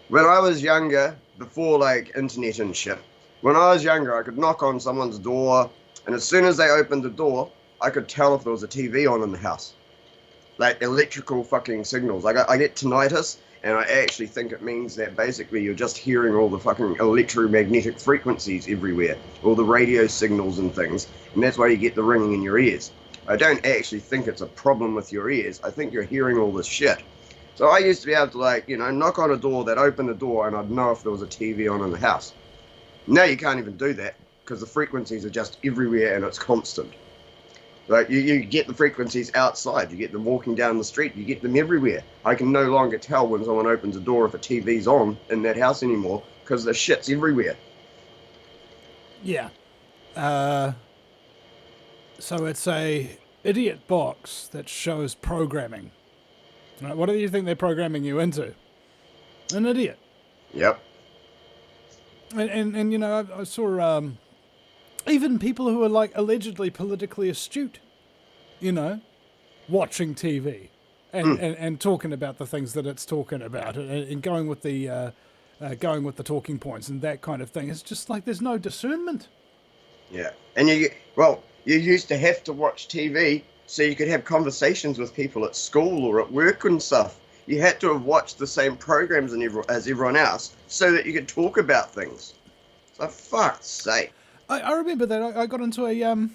When I was younger, before like internet and shit, when I was younger, I could knock on someone's door, and as soon as they opened the door, I could tell if there was a TV on in the house. Like electrical fucking signals. I get tinnitus, and I actually think it means that basically you're just hearing all the fucking electromagnetic frequencies everywhere, all the radio signals and things, and that's why you get the ringing in your ears. I don't actually think it's a problem with your ears. I think you're hearing all this shit. So I used to be able to, like, knock on a door, that open the door, and I'd know if there was a TV on in the house. Now you can't even do that because the frequencies are just everywhere and it's constant. Like you get the frequencies outside, you get them walking down the street, you get them everywhere. I can no longer tell when someone opens a door if a TV's on in that house anymore because the shit's everywhere. Yeah. So it's a idiot box that shows programming. Right, what do you think they're programming you into? An idiot. Yep. And I saw even people who are like allegedly politically astute, watching TV and talking about the things that it's talking about and going with the talking points and that kind of thing. It's just like there's no discernment. Yeah. And you used to have to watch TV so you could have conversations with people at school or at work and stuff. You had to have watched the same programs as everyone else so that you could talk about things. So fuck's sake. I remember that I got into a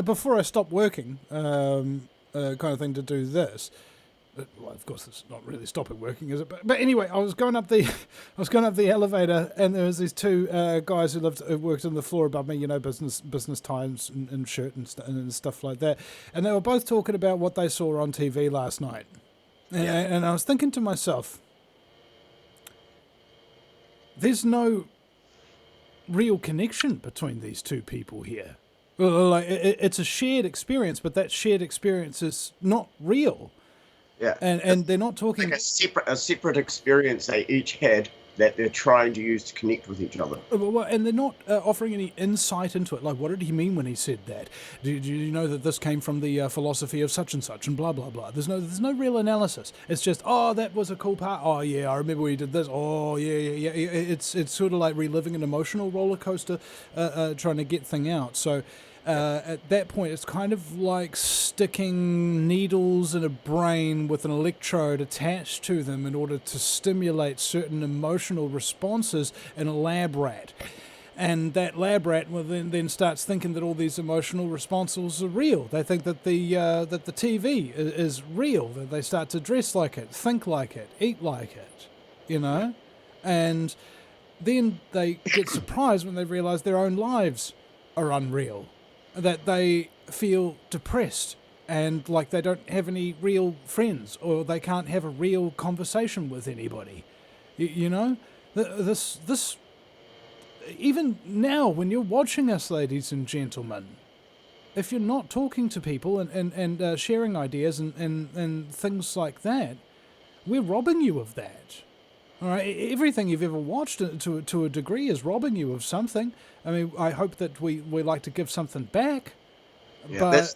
before I stopped working kind of thing to do this. Well, of course, it's not really stopping working, is it? But anyway, I was going up the elevator, and there was these two guys who worked on the floor above me. Business times and shirt and stuff like that. And they were both talking about what they saw on TV last night. And I was thinking to myself, there's no real connection between these two people here. Like it's a shared experience, but that shared experience is not real. Yeah, and they're not talking like a separate experience they each had that they're trying to use to connect with each other. Well, and they're not offering any insight into it. Like, what did he mean when he said that? Do you know that this came from the philosophy of such and such and blah blah blah? There's no real analysis. It's just, oh, that was a cool part. Oh yeah, I remember when he did this. Oh yeah. It's sort of like reliving an emotional roller coaster, trying to get thing out. So. At that point, it's kind of like sticking needles in a brain with an electrode attached to them in order to stimulate certain emotional responses in a lab rat. And that lab rat will then starts thinking that all these emotional responses are real. They think that the TV is real. That they start to dress like it, think like it, eat like it, And then they get surprised when they realize their own lives are unreal. That they feel depressed and like they don't have any real friends or they can't have a real conversation with anybody. This even now when you're watching us, ladies and gentlemen, if you're not talking to people and sharing ideas and things like that, we're robbing you of that. All right, everything you've ever watched to a degree is robbing you of something. I mean, I hope that we like to give something back. Yeah,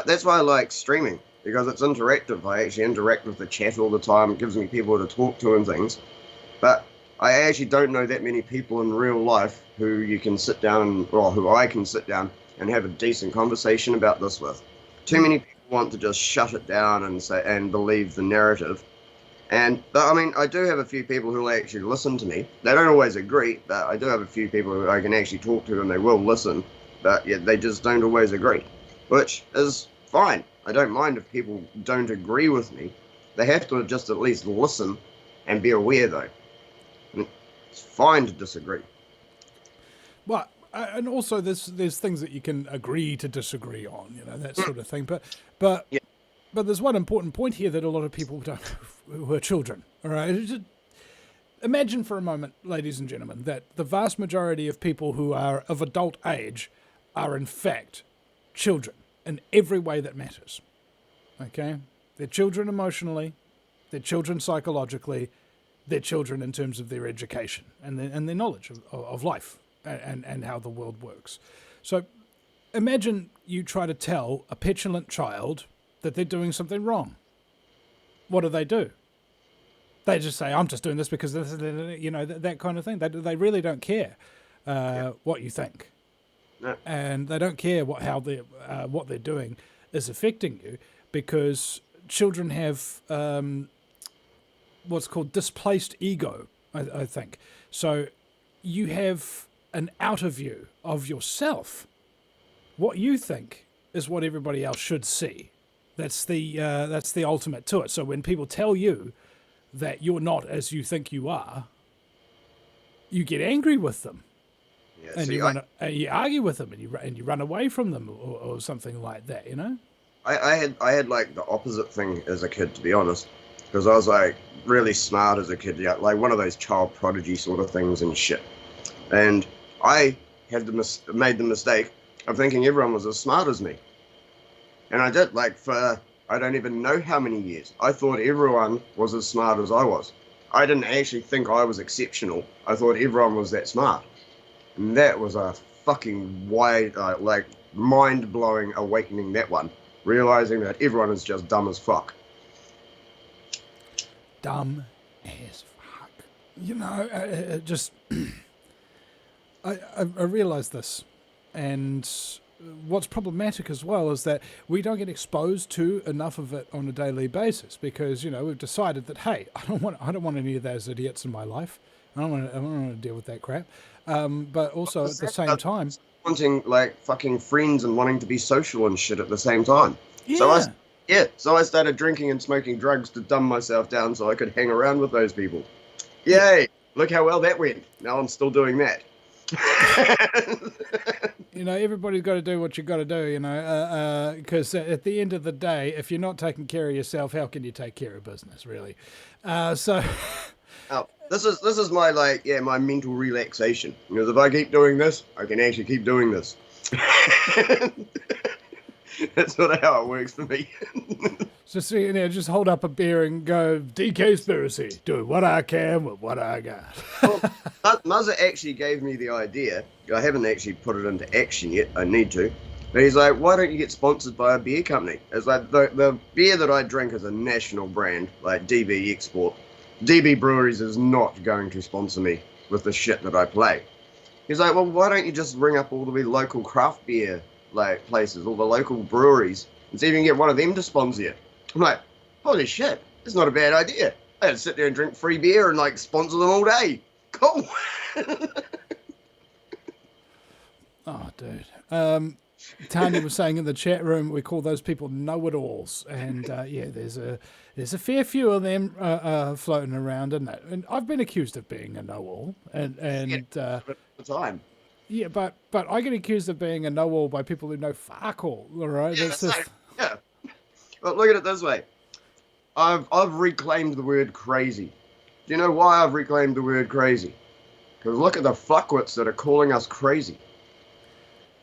that's why I like streaming, because it's interactive. I actually interact with the chat all the time. It gives me people to talk to and things. But I actually don't know that many people in real life who you can sit down, or who I can sit down and have a decent conversation about this with. Too many people want to just shut it down and believe the narrative. And I mean, I do have a few people who actually listen to me. They don't always agree, but I do have a few people who I can actually talk to and they will listen. But yeah, they just don't always agree, which is fine. I don't mind if people don't agree with me. They have to just at least listen and be aware, though. It's fine to disagree. Well, and also there's things that you can agree to disagree on, that sort of thing. But yeah. But there's one important point here that a lot of people don't, who are children, all right? Just imagine for a moment, ladies and gentlemen, that the vast majority of people who are of adult age are in fact children in every way that matters, okay? They're children emotionally, they're children psychologically, they're children in terms of their education and their knowledge of life and how the world works. So imagine you try to tell a petulant child that they're doing something wrong. What do? They just say, I'm just doing this because, that kind of thing. They really don't care what you think. No. And they don't care what they're doing is affecting you, because children have what's called displaced ego, I think. So you have an outer view of yourself. What you think is what everybody else should see. That's the ultimate to it. So when people tell you that you're not as you think you are, you get angry with them. Yeah, And see, you argue with them, and you run away from them, or something like that. I had like the opposite thing as a kid, to be honest, because I was like really smart as a kid, yeah, like one of those child prodigy sort of things and shit. And I had made the mistake of thinking everyone was as smart as me, and I did like for I don't even know how many years. I thought everyone was as smart as I was. I didn't actually think I was exceptional. I thought everyone was that smart. And that was a fucking wide, like, mind-blowing awakening, that one. Realizing that everyone is just dumb as fuck. Dumb as fuck. Just... I realize this. And what's problematic as well is that we don't get exposed to enough of it on a daily basis because, we've decided that, hey, I don't want any of those idiots in my life. I don't want to deal with that crap. But also at the same time, wanting like fucking friends and wanting to be social and shit at the same time. yeah. So I started drinking and smoking drugs to dumb myself down so I could hang around with those people. Yay! Yeah. Look how well that went. Now I'm still doing that. Everybody's got to do what you got to do, because at the end of the day, if you're not taking care of yourself, how can you take care of business, really? So... Oh, this is my my mental relaxation. Because if I keep doing this, I can actually keep doing this. That's sort of how it works for me. Just just hold up a beer and go DKspiracy, do what I can with what I got. Well, Muzza actually gave me the idea. I haven't actually put it into action yet. I need to. But he's like, why don't you get sponsored by a beer company? It's like the beer that I drink is a national brand, like DB Export. DB Breweries is not going to sponsor me with the shit that I play. He's like, well, why don't you just ring up all the local craft beer places, all the local breweries, and see if you can get one of them to sponsor you. I'm like, holy shit, that's not a bad idea. I had to sit there and drink free beer and sponsor them all day. Cool. Oh, dude. Tanya was saying in the chat room, we call those people know-it-alls, and there's a fair few of them floating around, isn't it? And I've been accused of being a know-all, and at the time. Yeah, but I get accused of being a know-all by people who know fuck all. All right, yeah. But look at it this way: I've reclaimed the word crazy. Do you know why I've reclaimed the word crazy? Because look at the fuckwits that are calling us crazy.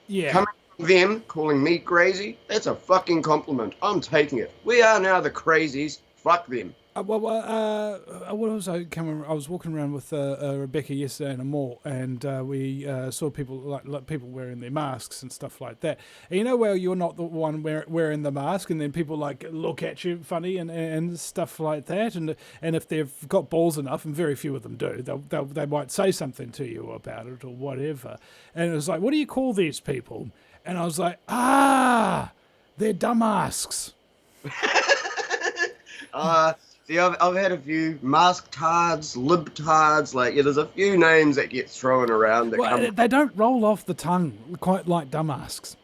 Yeah. Coming from them calling me crazy, that's a fucking compliment. I'm taking it. We are now the crazies. Fuck them. What was I coming? I was walking around with Rebecca yesterday in a mall, and we saw people like people wearing their masks and stuff like that. And where you're not the one wearing the mask, and then people look at you funny and stuff like that. And if they've got balls enough, and very few of them do, they might say something to you about it or whatever. And it was like, what do you call these people? And I was like, they're dumb masks. See, I've had a few mask-tards, libtards, there's a few names that get thrown around. They don't roll off the tongue quite like dumb masks.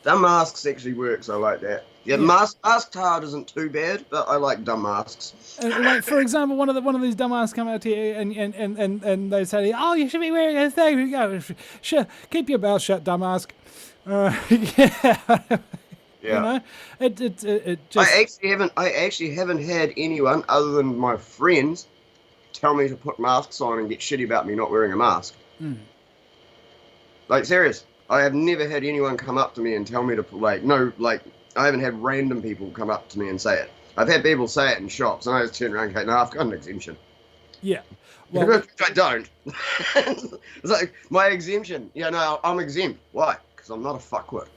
Dumb masks actually works, I like that. Yeah. Mask-tard isn't too bad, but I like dumb masks. For example, one of these dumb masks come out to you and they say, oh, you should be wearing a thing. You go, sure, keep your mouth shut, dumb mask. Yeah. It just... I actually haven't had anyone other than my friends tell me to put masks on and get shitty about me not wearing a mask. Serious. I have never had anyone come up to me and tell me to I haven't had random people come up to me and say it. I've had people say it in shops and I just turn around and go, no, I've got an exemption. Yeah. Well, I don't. It's like my exemption. Yeah, no, I'm exempt. Why? Because I'm not a fuckwit.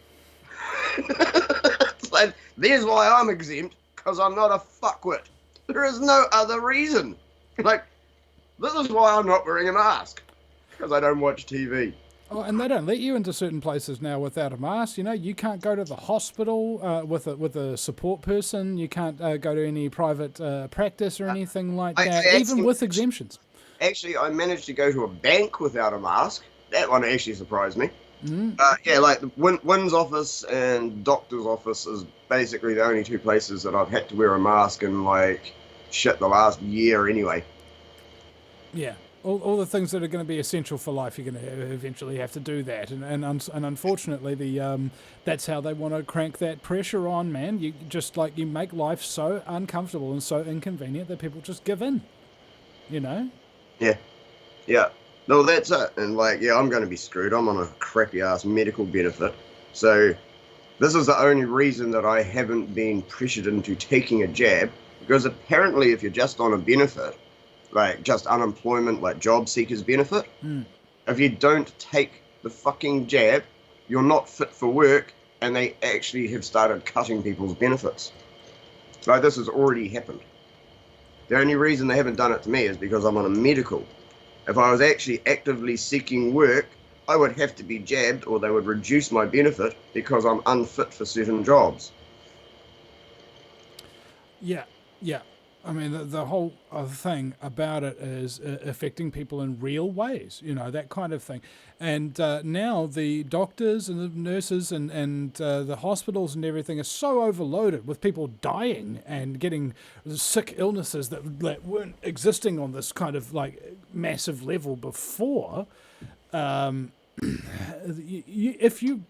It's there's why I'm exempt, because I'm not a fuckwit. There is no other reason. This is why I'm not wearing a mask, because I don't watch TV. Oh, and they don't let you into certain places now without a mask. You can't go to the hospital with a support person. You can't go to any private practice or anything like that, even with exemptions. Actually, I managed to go to a bank without a mask. That one actually surprised me. The Wynn's office and doctor's office is basically the only two places that I've had to wear a mask in shit the last year anyway. Yeah. All the things that are going to be essential for life, you're going to eventually have to do that, and unfortunately, that's how they want to crank that pressure on, man. You just like you make life so uncomfortable and so inconvenient that people just give in, you know. Yeah, yeah. No, that's it. And like, yeah, I'm going to be screwed. I'm on a crappy ass medical benefit, so this is the only reason that I haven't been pressured into taking a jab. Because apparently, if you're just on a benefit, like just unemployment, like job seekers benefit, if you don't take the fucking jab, you're not fit for work, and they actually have started cutting people's benefits. Like, this has already happened. The only reason they haven't done it to me is because I'm on a medical. If I was actually actively seeking work, I would have to be jabbed, or they would reduce my benefit because I'm unfit for certain jobs. Yeah, yeah. I mean, the whole thing about it is affecting people in real ways, you know, that kind of thing. And now the doctors and the nurses and the hospitals and everything are so overloaded with people dying and getting sick illnesses that weren't existing on this kind of like massive level before. If you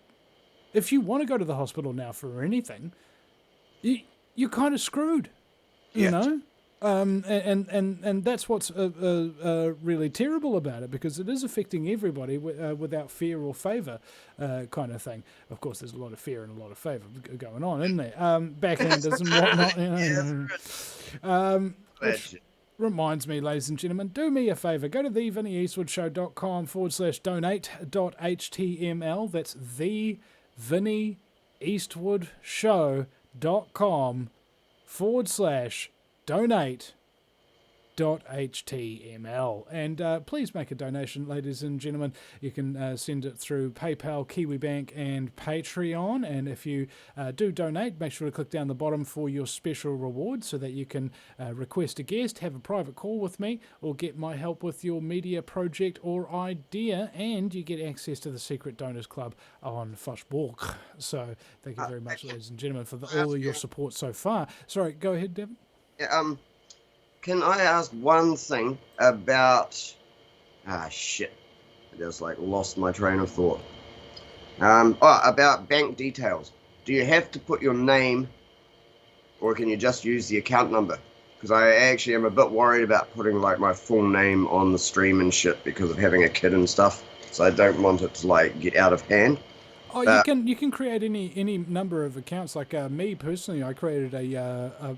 want to go to the hospital now for anything, you're kind of screwed. You know, and that's what's really terrible about it, because it is affecting everybody without fear or favour, kind of thing. Of course, there's a lot of fear and a lot of favour going on, isn't there? Backhanders and whatnot. Which reminds me, ladies and gentlemen, do me a favour. Go to thevinnyeastwoodshow.com/donate.html. That's thevinnyeastwoodshow.com/donate.html. And please make a donation, ladies and gentlemen. You can send it through PayPal, KiwiBank, and Patreon. And if you do donate, make sure to click down the bottom for your special reward so that you can request a guest, have a private call with me, or get my help with your media project or idea. And you get access to the Secret Donors Club on Facebook. So thank you very much, ladies and gentlemen, for all of your support so far. Sorry, go ahead, Devin. Yeah, can I ask one thing about... shit. I just, like, lost my train of thought. About bank details. Do you have to put your name, or can you just use the account number? Because I actually am a bit worried about putting, like, my full name on the stream and shit because of having a kid and stuff. So I don't want it to, like, get out of hand. Oh, you can create any number of accounts. Like me personally, I created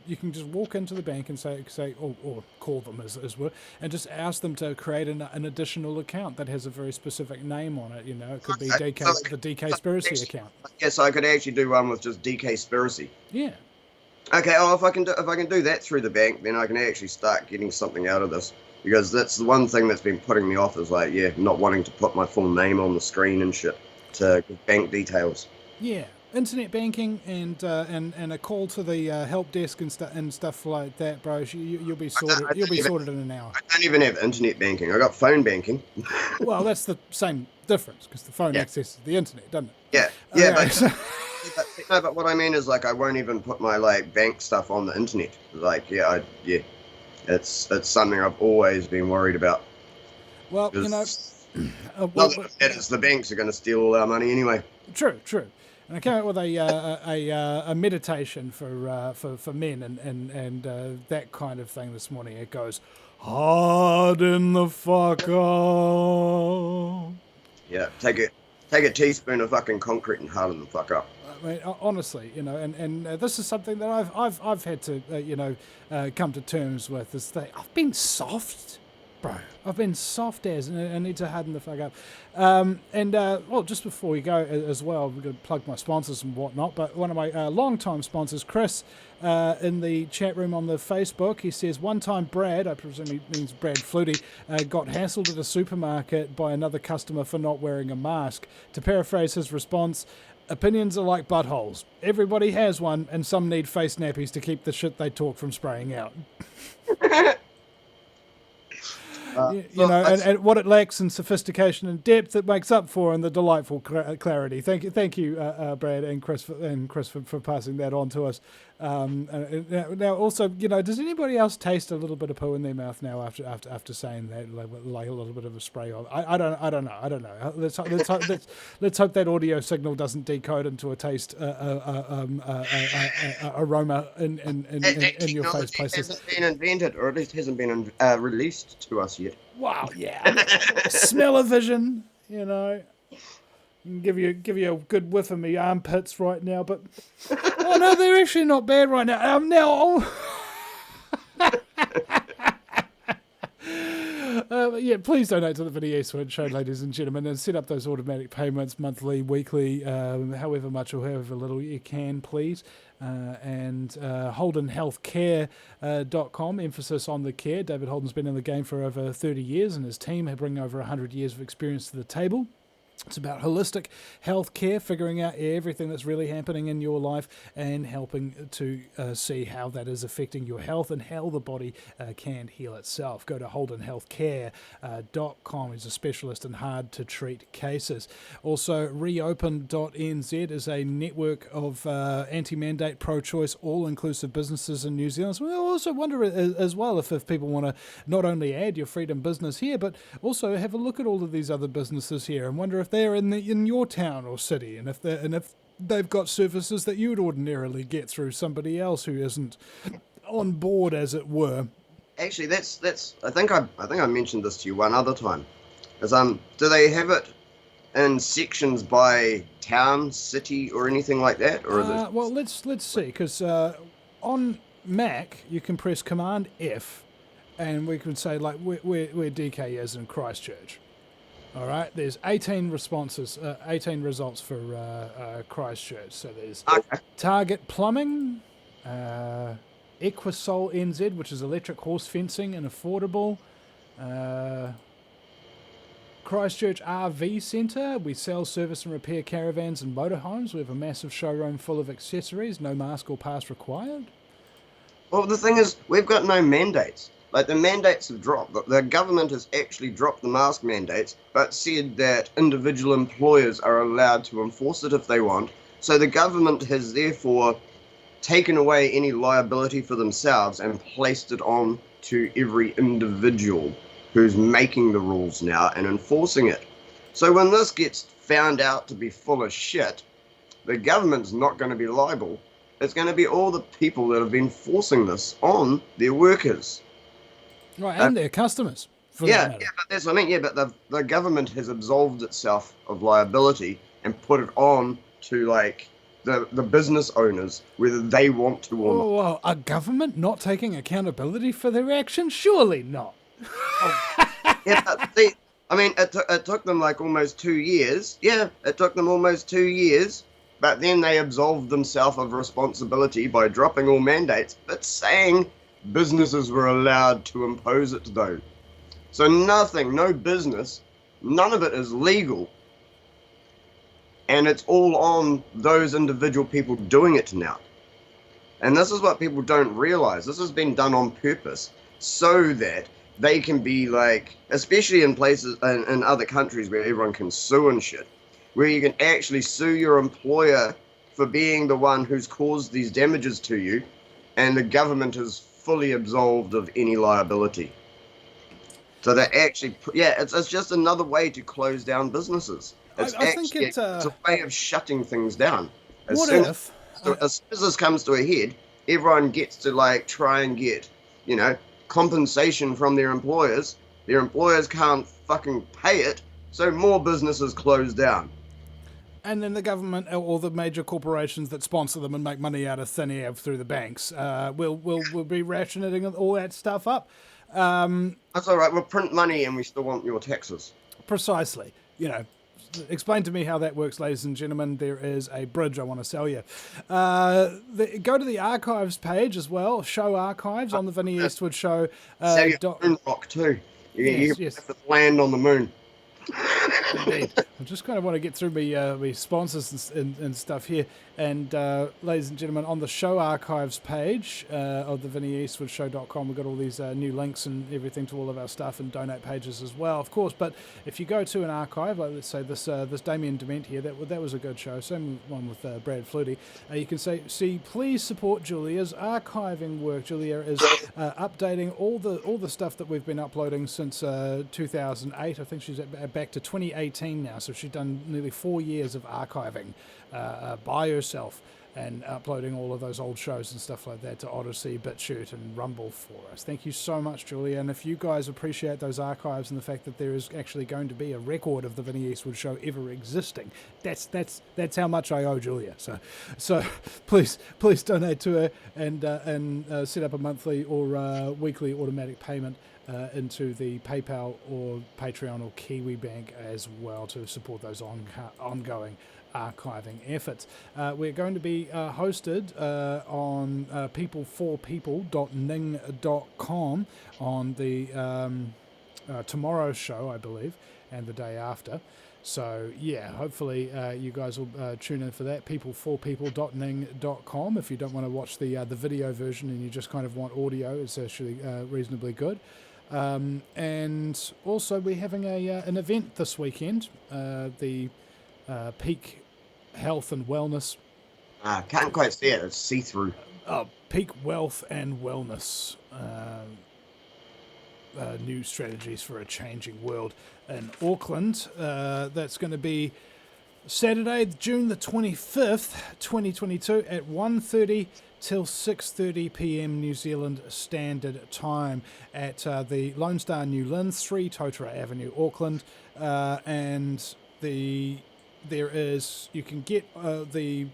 you can just walk into the bank and say or call them as well, and just ask them to create an additional account that has a very specific name on it. You know, it could be the DKspiracy account. Yes, I could actually do one with just DKspiracy. Yeah. Okay. Oh, if I can do that through the bank, then I can actually start getting something out of this. Because that's the one thing that's been putting me off is like, not wanting to put my full name on the screen and shit. To bank details. Yeah, internet banking and a call to the help desk and stuff like that, bro. You'll be sorted. You'll be sorted in an hour. I don't even have internet banking. I got phone banking. Well, that's the same difference because the phone accesses the internet, doesn't it? Yeah, but what I mean is like I won't even put my like bank stuff on the internet. Like it's something I've always been worried about. Well, you know. The banks are going to steal all our money anyway. True. And I came up with a meditation for men and that kind of thing this morning. It goes, harden the fuck up. Yeah, take a teaspoon of fucking concrete and harden the fuck up. I mean, honestly, you know, and this is something that I've had to come to terms with. Is that I've been soft. Bro, I've been soft as, and I need to harden the fuck up. Well, just before we go as well, we're going to plug my sponsors and whatnot, but one of my long-time sponsors, Chris, in the chat room on the Facebook, he says, one-time Brad, I presume he means Brad Flutie, got hassled at a supermarket by another customer for not wearing a mask. To paraphrase his response, opinions are like buttholes. Everybody has one, and some need face nappies to keep the shit they talk from spraying out. And what it lacks in sophistication and depth, it makes up for in the delightful clarity. Thank you, Brad and Chris for passing that on to us. Now, also, does anybody else taste a little bit of poo in their mouth now after saying that, like a little bit of a spray of? I don't know. Let's hope that audio signal doesn't decode into a taste aroma in your face places. Hasn't been invented, or at least hasn't been released to us yet. Wow, yeah. Smell-o-vision, Give you a good whiff of me armpits right now, but oh no, they're actually not bad right now. Please donate to the Vinny Eastwood Show, ladies and gentlemen, and set up those automatic payments monthly, weekly, however much or however little you can, please. And HoldenHealthCare.com, emphasis on the care. David Holden's been in the game for over 30 years, and his team have bring over 100 years of experience to the table. It's about holistic health care, figuring out everything that's really happening in your life and helping to see how that is affecting your health and how the body can heal itself. Go to HoldenHealthCare.com. He's a specialist in hard-to-treat cases. Also, Reopen.nz is a network of anti-mandate, pro-choice, all-inclusive businesses in New Zealand. So I also wonder as well if people want to not only add your freedom business here, but also have a look at all of these other businesses here and wonder if they're in your town or city, and if they've got services that you would ordinarily get through somebody else who isn't on board, as it were. Actually, that's. I think I mentioned this to you one other time. Is do they have it in sections by town, city, or anything like that, or is it? Well, let's see, because on Mac you can press Command F, and we can say like where DK is in Christchurch. All right, there's 18 responses, 18 results for Christchurch. So there's Target Plumbing, Equisol NZ, which is electric horse fencing and affordable. Christchurch RV Centre, we sell, service and repair caravans and motorhomes. We have a massive showroom full of accessories, no mask or pass required. Well, the thing is, we've got no mandates. Like, the mandates have dropped. The government has actually dropped the mask mandates, but said that individual employers are allowed to enforce it if they want. So the government has therefore taken away any liability for themselves and placed it on to every individual who's making the rules now and enforcing it. So when this gets found out to be full of shit, the government's not going to be liable. It's going to be all the people that have been forcing this on their workers. Right, and their customers. But that's what I mean. Yeah, but the government has absolved itself of liability and put it on to like the business owners, whether they want to or not. Well, a government not taking accountability for their actions? Surely not. Yeah, but see, I mean, it took them like almost 2 years. Yeah, it took them almost 2 years. But then they absolved themselves of responsibility by dropping all mandates, but saying businesses were allowed to impose it though. So no business, none of it is legal. And it's all on those individual people doing it now. And this is what people don't realize. This has been done on purpose so that they can be like, especially in places, in other countries where everyone can sue and shit, where you can actually sue your employer for being the one who's caused these damages to you, and the government is fully absolved of any liability. So they actually, it's just another way to close down businesses. It's a way of shutting things down. As soon as this comes to a head, everyone gets to like try and get, compensation from their employers. Their employers can't fucking pay it, so more businesses close down. And then the government or the major corporations that sponsor them and make money out of thin air through the banks will be rationing all that stuff up. That's all right. We'll print money and we still want your taxes. Precisely. Explain to me how that works, ladies and gentlemen. There is a bridge I want to sell you. Go to the archives page as well. Show archives on the Vinny Eastwood Show. Sell your moon rock too. You have to land on the moon. Indeed. I just kind of want to get through my sponsors and stuff here. And ladies and gentlemen, on the show archives page of the VinnyEastwoodShow.com, we've got all these new links and everything to all of our stuff and donate pages as well, of course. But if you go to an archive, like let's say this Damien Dement here, that was a good show. Same one with Brad Flutie. You can see, please support Julia's archiving work. Julia is updating all the stuff that we've been uploading since 2008. I think she's back to 2018 now, so she's done nearly 4 years of archiving by herself and uploading all of those old shows and stuff like that to Odyssey, BitChute, and Rumble for us. Thank you so much, Julia. And if you guys appreciate those archives and the fact that there is actually going to be a record of the Vinny Eastwood Show ever existing, that's how much I owe Julia. So please donate to her and set up a monthly or weekly automatic payment into the PayPal or Patreon or Kiwi Bank as well to support those ongoing archiving efforts. We're going to be hosted on peopleforpeople.ning.com on the tomorrow's show, I believe, and the day after. So yeah, hopefully you guys will tune in for that. Peopleforpeople.ning.com. If you don't want to watch the video version and you just kind of want audio, it's actually reasonably good. And also we're having an event this weekend, the Peak Health and Wellness. Can't quite see it. It's see-through. Peak Wealth and Wellness. New strategies for a changing world in Auckland. That's going to be Saturday, June the 25th, 2022 at 1:30 till 6:30 p.m. New Zealand Standard Time at the Lone Star New Lynn, 3 Totara Avenue, Auckland. And you can get the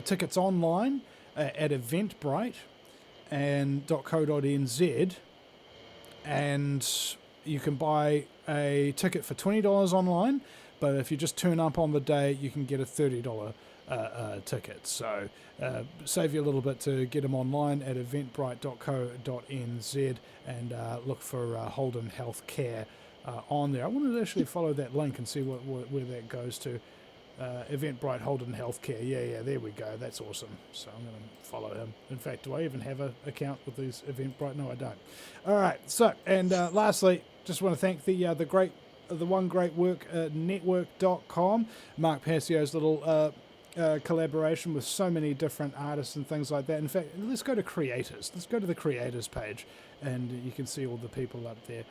tickets online at Eventbrite and .co.nz, and you can buy a ticket for $20 online, but if you just turn up on the day, you can get a $30 ticket. So save you a little bit to get them online at eventbrite.co.nz and look for Holden Healthcare on there. I wanted to actually follow that link and see where that goes to. Eventbrite Holden Healthcare. Yeah, there we go. That's awesome. So I'm going to follow him. In fact, do I even have an account with these Eventbrite? No, I don't. All right. So, and lastly, just want to thank the One Great Work Network.com, Mark Passio's little collaboration with so many different artists and things like that. In fact, let's go to creators. Let's go to the creators page, and you can see all the people up there.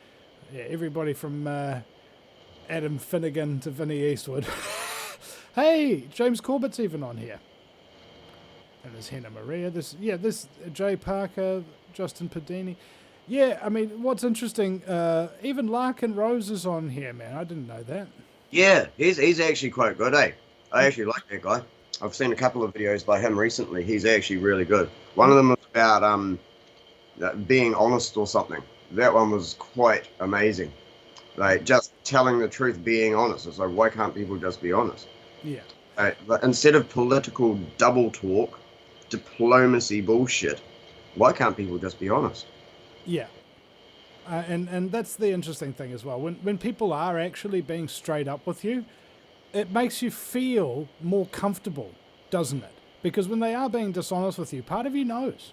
Yeah, everybody from Adam Finnegan to Vinny Eastwood. Hey, James Corbett's even on here. And there's Hannah Maria. This Jay Parker, Justin Padini. Yeah, I mean, what's interesting, even Larkin Rose is on here, man. I didn't know that. Yeah, he's actually quite good, eh? I actually like that guy. I've seen a couple of videos by him recently. He's actually really good. One of them was about being honest or something. That one was quite amazing. Like, just telling the truth, being honest. It's like, why can't people just be honest? Yeah. But instead of political double talk, diplomacy bullshit, why can't people just be honest? Yeah. And that's the interesting thing as well. When people are actually being straight up with you, it makes you feel more comfortable, doesn't it? Because when they are being dishonest with you, part of you knows.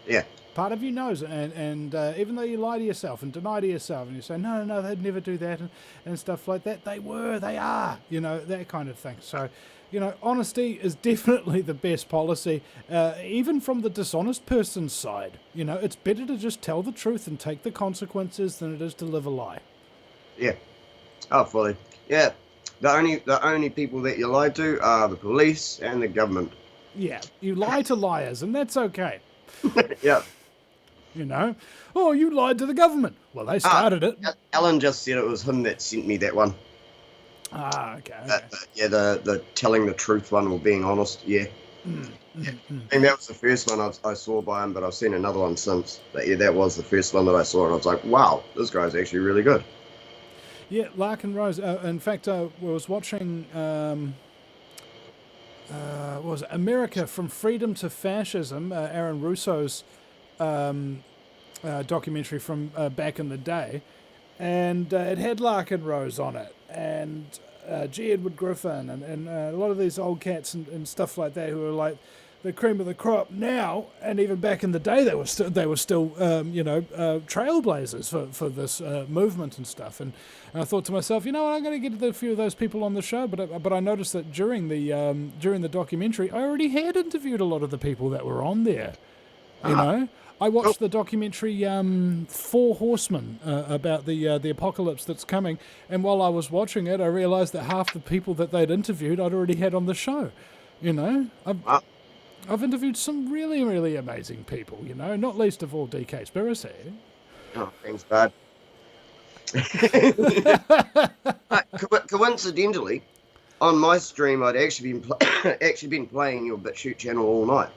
Yeah. Part of you knows, and even though you lie to yourself and deny to yourself, and you say, no, they'd never do that, and stuff like that, they are, that kind of thing. So, honesty is definitely the best policy, even from the dishonest person's side. It's better to just tell the truth and take the consequences than it is to live a lie. Yeah. Oh, fully. Yeah. The only people that you lie to are the police and the government. Yeah. You lie to liars, and that's okay. Yeah. Oh, you lied to the government. Well, they started it. Alan just said it was him that sent me that one. Okay. The telling the truth one or being honest. Yeah. I think that was the first one I saw by him, but I've seen another one since. But yeah, that was the first one that I saw, and I was like, wow, this guy's actually really good. Yeah, Larkin Rose. In fact, I was watching. What was it? America from Freedom to Fascism, Aaron Russo's documentary from back in the day, and it had Larkin Rose on it, and G. Edward Griffin and a lot of these old cats and stuff like that who are like the cream of the crop now, and even back in the day they were still trailblazers for this movement and stuff. And I thought to myself, you know what, I'm going to get a few of those people on the show. But I noticed that during the documentary, I already had interviewed a lot of the people that were on there. You know, I watched the documentary Four Horsemen about the apocalypse that's coming, and while I was watching it, I realised that half the people that they'd interviewed I'd already had on the show. You know, I've interviewed some really, really amazing people, you know, not least of all DKspiracy. Oh, thanks, bud. Coincidentally, on my stream, I'd actually been playing your BitChute channel all night.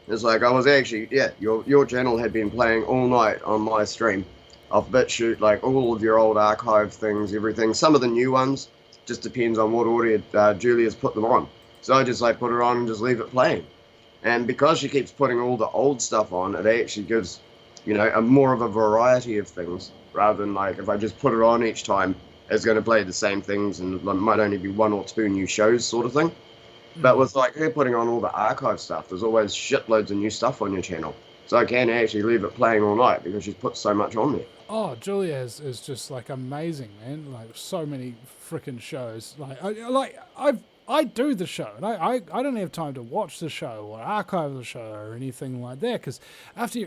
It's like I was actually, your channel had been playing all night on my stream of BitChute, like all of your old archive things, everything. Some of the new ones, just depends on what order Julia's put them on. So I just like put it on and just leave it playing. And because she keeps putting all the old stuff on, it actually gives, you know, a more of a variety of things, rather than like if I just put it on each time, it's going to play the same things and there might only be one or two new shows sort of thing. But with like her putting on all the archive stuff, there's always shitloads of new stuff on your channel. So I can actually leave it playing all night because she's put so much on there. Oh, Julia is just like amazing, man. Like so many freaking shows. I do the show, and I don't have time to watch the show or archive the show or anything like that, because after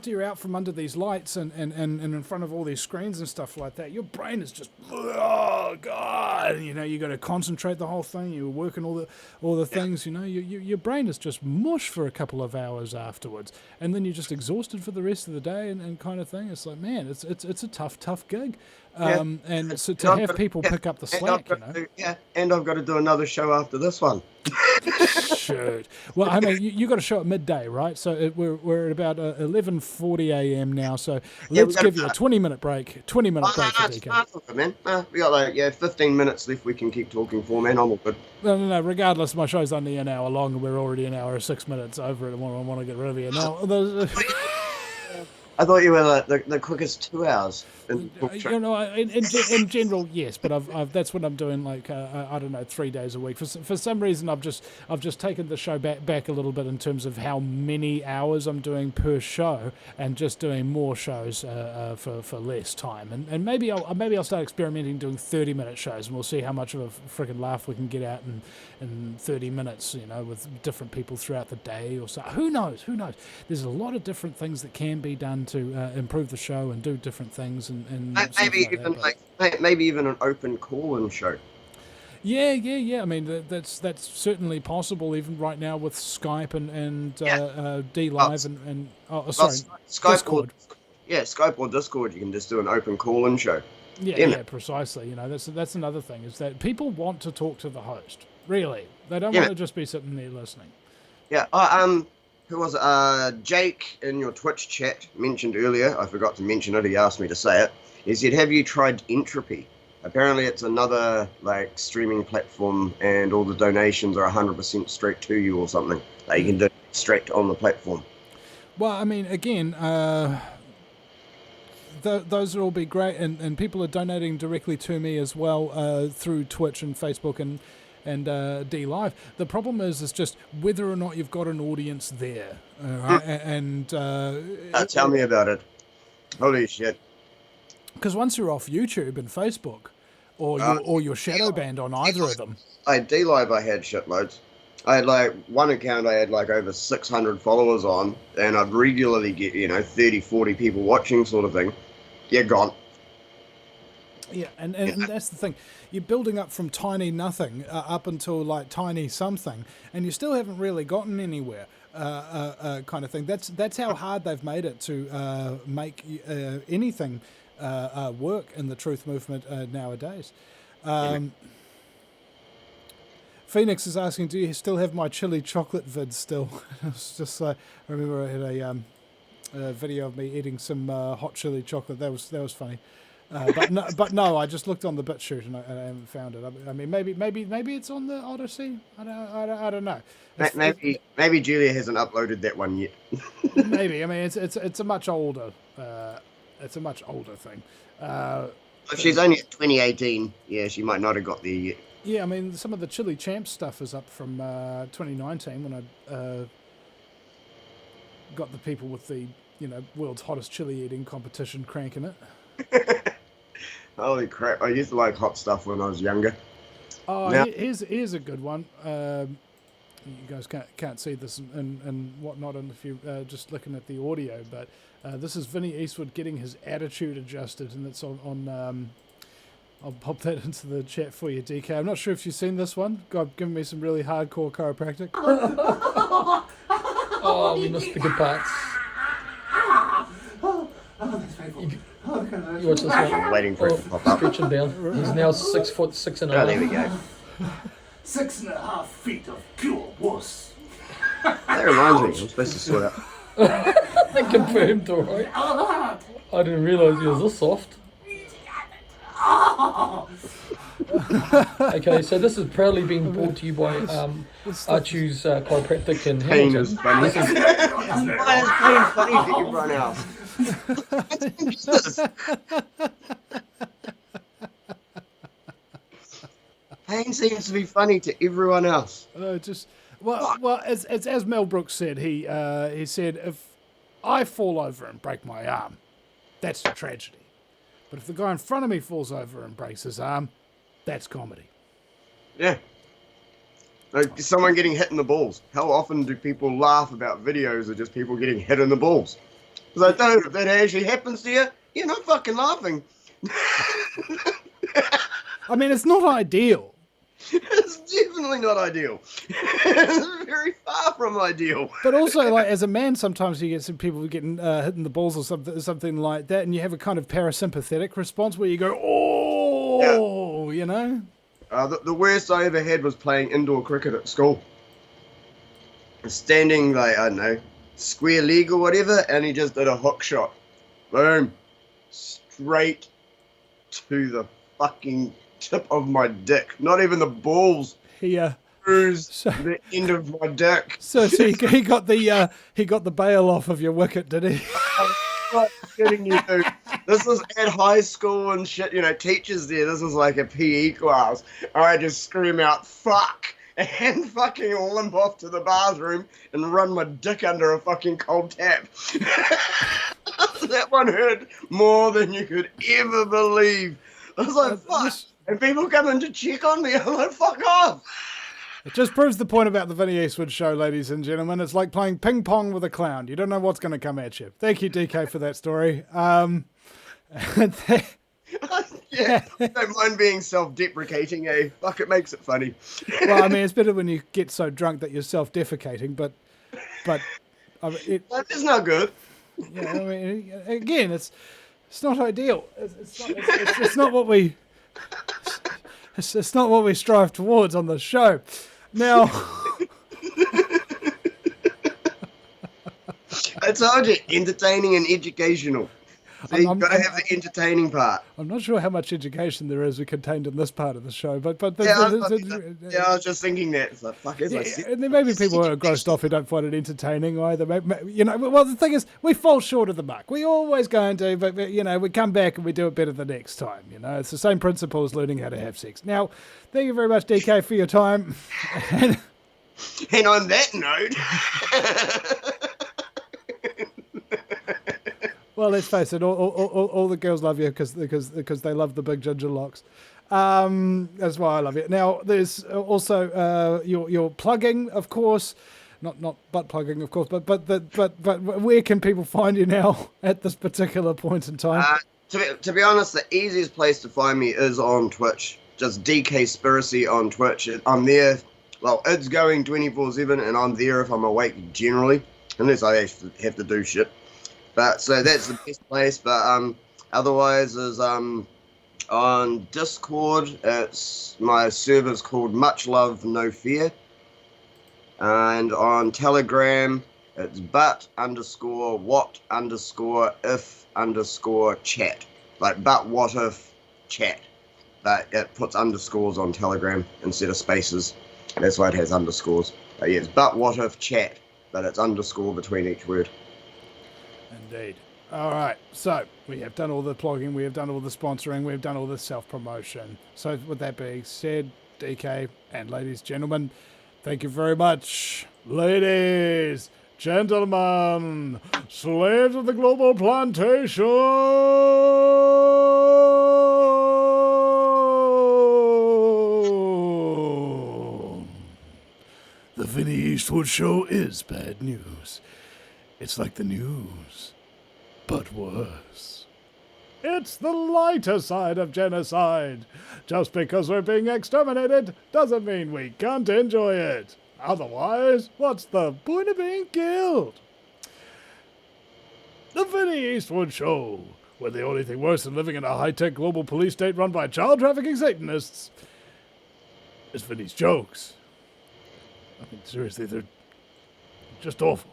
you're out from under these lights and in front of all these screens and stuff like that, your brain is just, oh god, you know, you got to concentrate the whole thing. You're working all the things, you know, your brain is just mush for a couple of hours afterwards, and then you're just exhausted for the rest of the day and kind of thing. It's like, man, it's a tough gig. And so to have people pick up the slack, you know. And I've got to do another show after this one. Shoot. Well, I mean, you got a show at midday, right? So we're at about 11:40 a.m. now. So let's give you a 20-minute break. 20-minute break for DK. Man. We got like 15 minutes left. We can keep talking for, man. I'm all good. No. Regardless, my show's only an hour long, and we're already an hour or 6 minutes over it. I want to get rid of you now. I thought you were the quickest 2 hours. You know, in general, yes, but I've that's what I'm doing. Like I don't know, 3 days a week. For some reason, I've just taken the show back a little bit in terms of how many hours I'm doing per show, and just doing more shows for less time. And maybe I'll start experimenting doing 30-minute shows, and we'll see how much of a freaking laugh we can get out in 30 minutes. You know, with different people throughout the day or so. Who knows? There's a lot of different things that can be done to improve the show and do different things and maybe even an open call-in show. Yeah. I mean, that's certainly possible even right now with Skype and D Live and Skype Discord. Skype or Discord. You can just do an open call-in show. Yeah, precisely. You know, that's another thing, is that people want to talk to the host. Really, they don't want to just be sitting there listening. Yeah. Who was it? Jake in your Twitch chat mentioned earlier, I forgot to mention it, he asked me to say it. He said, have you tried Entropy? Apparently it's another like streaming platform and all the donations are 100% straight to you or something. Like you can do it straight on the platform. Well, I mean, again, those will all be great, and people are donating directly to me as well through Twitch and Facebook and D Live. The problem is just whether or not you've got an audience there. Tell me about it. Holy shit. Because once you're off YouTube and Facebook, or you're shadow banned on either of them. D Live I had shitloads. I had like one account I had like over 600 followers on, and I'd regularly get 30, 40 people watching sort of thing. Yeah, gone. Yeah, and that's the thing. You're building up from tiny nothing up until like tiny something, and you still haven't really gotten anywhere, kind of thing. That's how hard they've made it to make anything work in the truth movement nowadays. Phoenix is asking, do you still have my chili chocolate vid still? It's just I remember I had a video of me eating some hot chili chocolate. That was funny. But no, I just looked on the BitChute and I haven't found it. I mean, maybe it's on the Odyssey. I don't know. Maybe Julia hasn't uploaded that one yet. Maybe. I mean, it's a much older thing. If she's only at 2018, yeah, she might not have got there yet. Yeah, I mean, some of the Chili Champs stuff is up from 2019 when I got the people with the, world's hottest chili eating competition cranking it. Holy crap, I used to like hot stuff when I was younger. Oh, Now- here's a good one. You guys can't see this and whatnot, and if you're just looking at the audio, but this is Vinny Eastwood getting his attitude adjusted, and it's on I'll pop that into the chat for you, DK. I'm not sure if you've seen this one. God, giving me some really hardcore chiropractic. Oh, we missed the good parts. You watch this one. I'm waiting for it to pop up. Stretching down. He's now 6'6" and a Oh, half. there we go. 6.5 feet of pure wuss. That reminds me, I'm supposed to sort out. Confirmed, alright. I didn't realise he was this soft. Okay, so this is proudly being brought to you by Archu's Chiropractic in Pain Hamilton. is funny. Why is pain funny to everyone else? Pain seems to be funny to everyone else. Well, as Mel Brooks said, he said, if I fall over and break my arm, that's a tragedy. But if the guy in front of me falls over and breaks his arm, that's comedy. Yeah. Like someone getting hit in the balls. How often do people laugh about videos of just people getting hit in the balls? It's like, dude, if that actually happens to you, you're not fucking laughing. I mean, it's not ideal. It's definitely not ideal. It's very far from ideal. But also, like, as a man, sometimes you get some people getting hit in the balls or something like that, and you have a kind of parasympathetic response where you go, oh, you know? The worst I ever had was playing indoor cricket at school. Standing, like, I don't know, square leg or whatever, and he just did a hook shot. Boom. Straight to the fucking tip of my dick. Not even the balls. He Bruised the end of my dick. so he got the bail off of your wicket, did he? I'm not kidding you, dude. This was at high school and shit, you know, teachers there. This was like a PE class. I just scream out, fuck, and fucking limp off to the bathroom and run my dick under a fucking cold tap. That one hurt more than you could ever believe. I was like, fuck. And people coming to check on me. I'm like, fuck off. It just proves the point about the Vinny Eastwood show, ladies and gentlemen. It's like playing ping pong with a clown. You don't know what's going to come at you. Thank you, DK, for that story. Yeah, I don't mind being self-deprecating, eh? Fuck, it makes it funny. Well, I mean, it's better when you get so drunk that you're self-defecating, but I mean, That's not good. yeah, I mean, again, it's not ideal. It's not what we it's not what we strive towards on the show. Now, I told you, entertaining and educational. So you've got to have the entertaining part. I'm not sure how much education there is contained in this part of the show, but Yeah, I was just thinking that. It's like, fuck, as I said. and there may be people who are grossed off who don't find it entertaining either. You know, well, the thing is, we fall short of the mark. We always going to, but you know, we come back and we do it better the next time. You know, it's the same principle as learning how to have sex. Now, thank you very much, DK, for your time. And on that note, well, let's face it, all the girls love you because they love the big ginger locks. That's why I love you. Now, there's also your plugging, of course, not butt plugging, of course, but where can people find you now at this particular point in time? to be honest, the easiest place to find me is on Twitch. Just DKspiracy on Twitch. I'm there. Well, it's going 24/7, and I'm there if I'm awake generally, unless I actually have to do shit. But so that's the best place. But otherwise is on Discord. It's my server's called Much Love No Fear, and on Telegram it's but_what_if_chat, like but what if chat, but it puts underscores on Telegram instead of spaces. That's why it has underscores. But yeah, it's but what if chat, but it's underscore between each word. Indeed. All right, so we have done all the plugging, we have done all the sponsoring, we have done all the self-promotion. So with that being said, DK and ladies, gentlemen, thank you very much. Ladies, gentlemen, slaves of the global plantation, the Vinny Eastwood Show is bad news. It's like the news, but worse. It's the lighter side of genocide. Just because we're being exterminated doesn't mean we can't enjoy it. Otherwise, what's the point of being killed? The Vinny Eastwood Show, where the only thing worse than living in a high-tech global police state run by child trafficking Satanists is Vinny's jokes. I mean, seriously, they're just awful.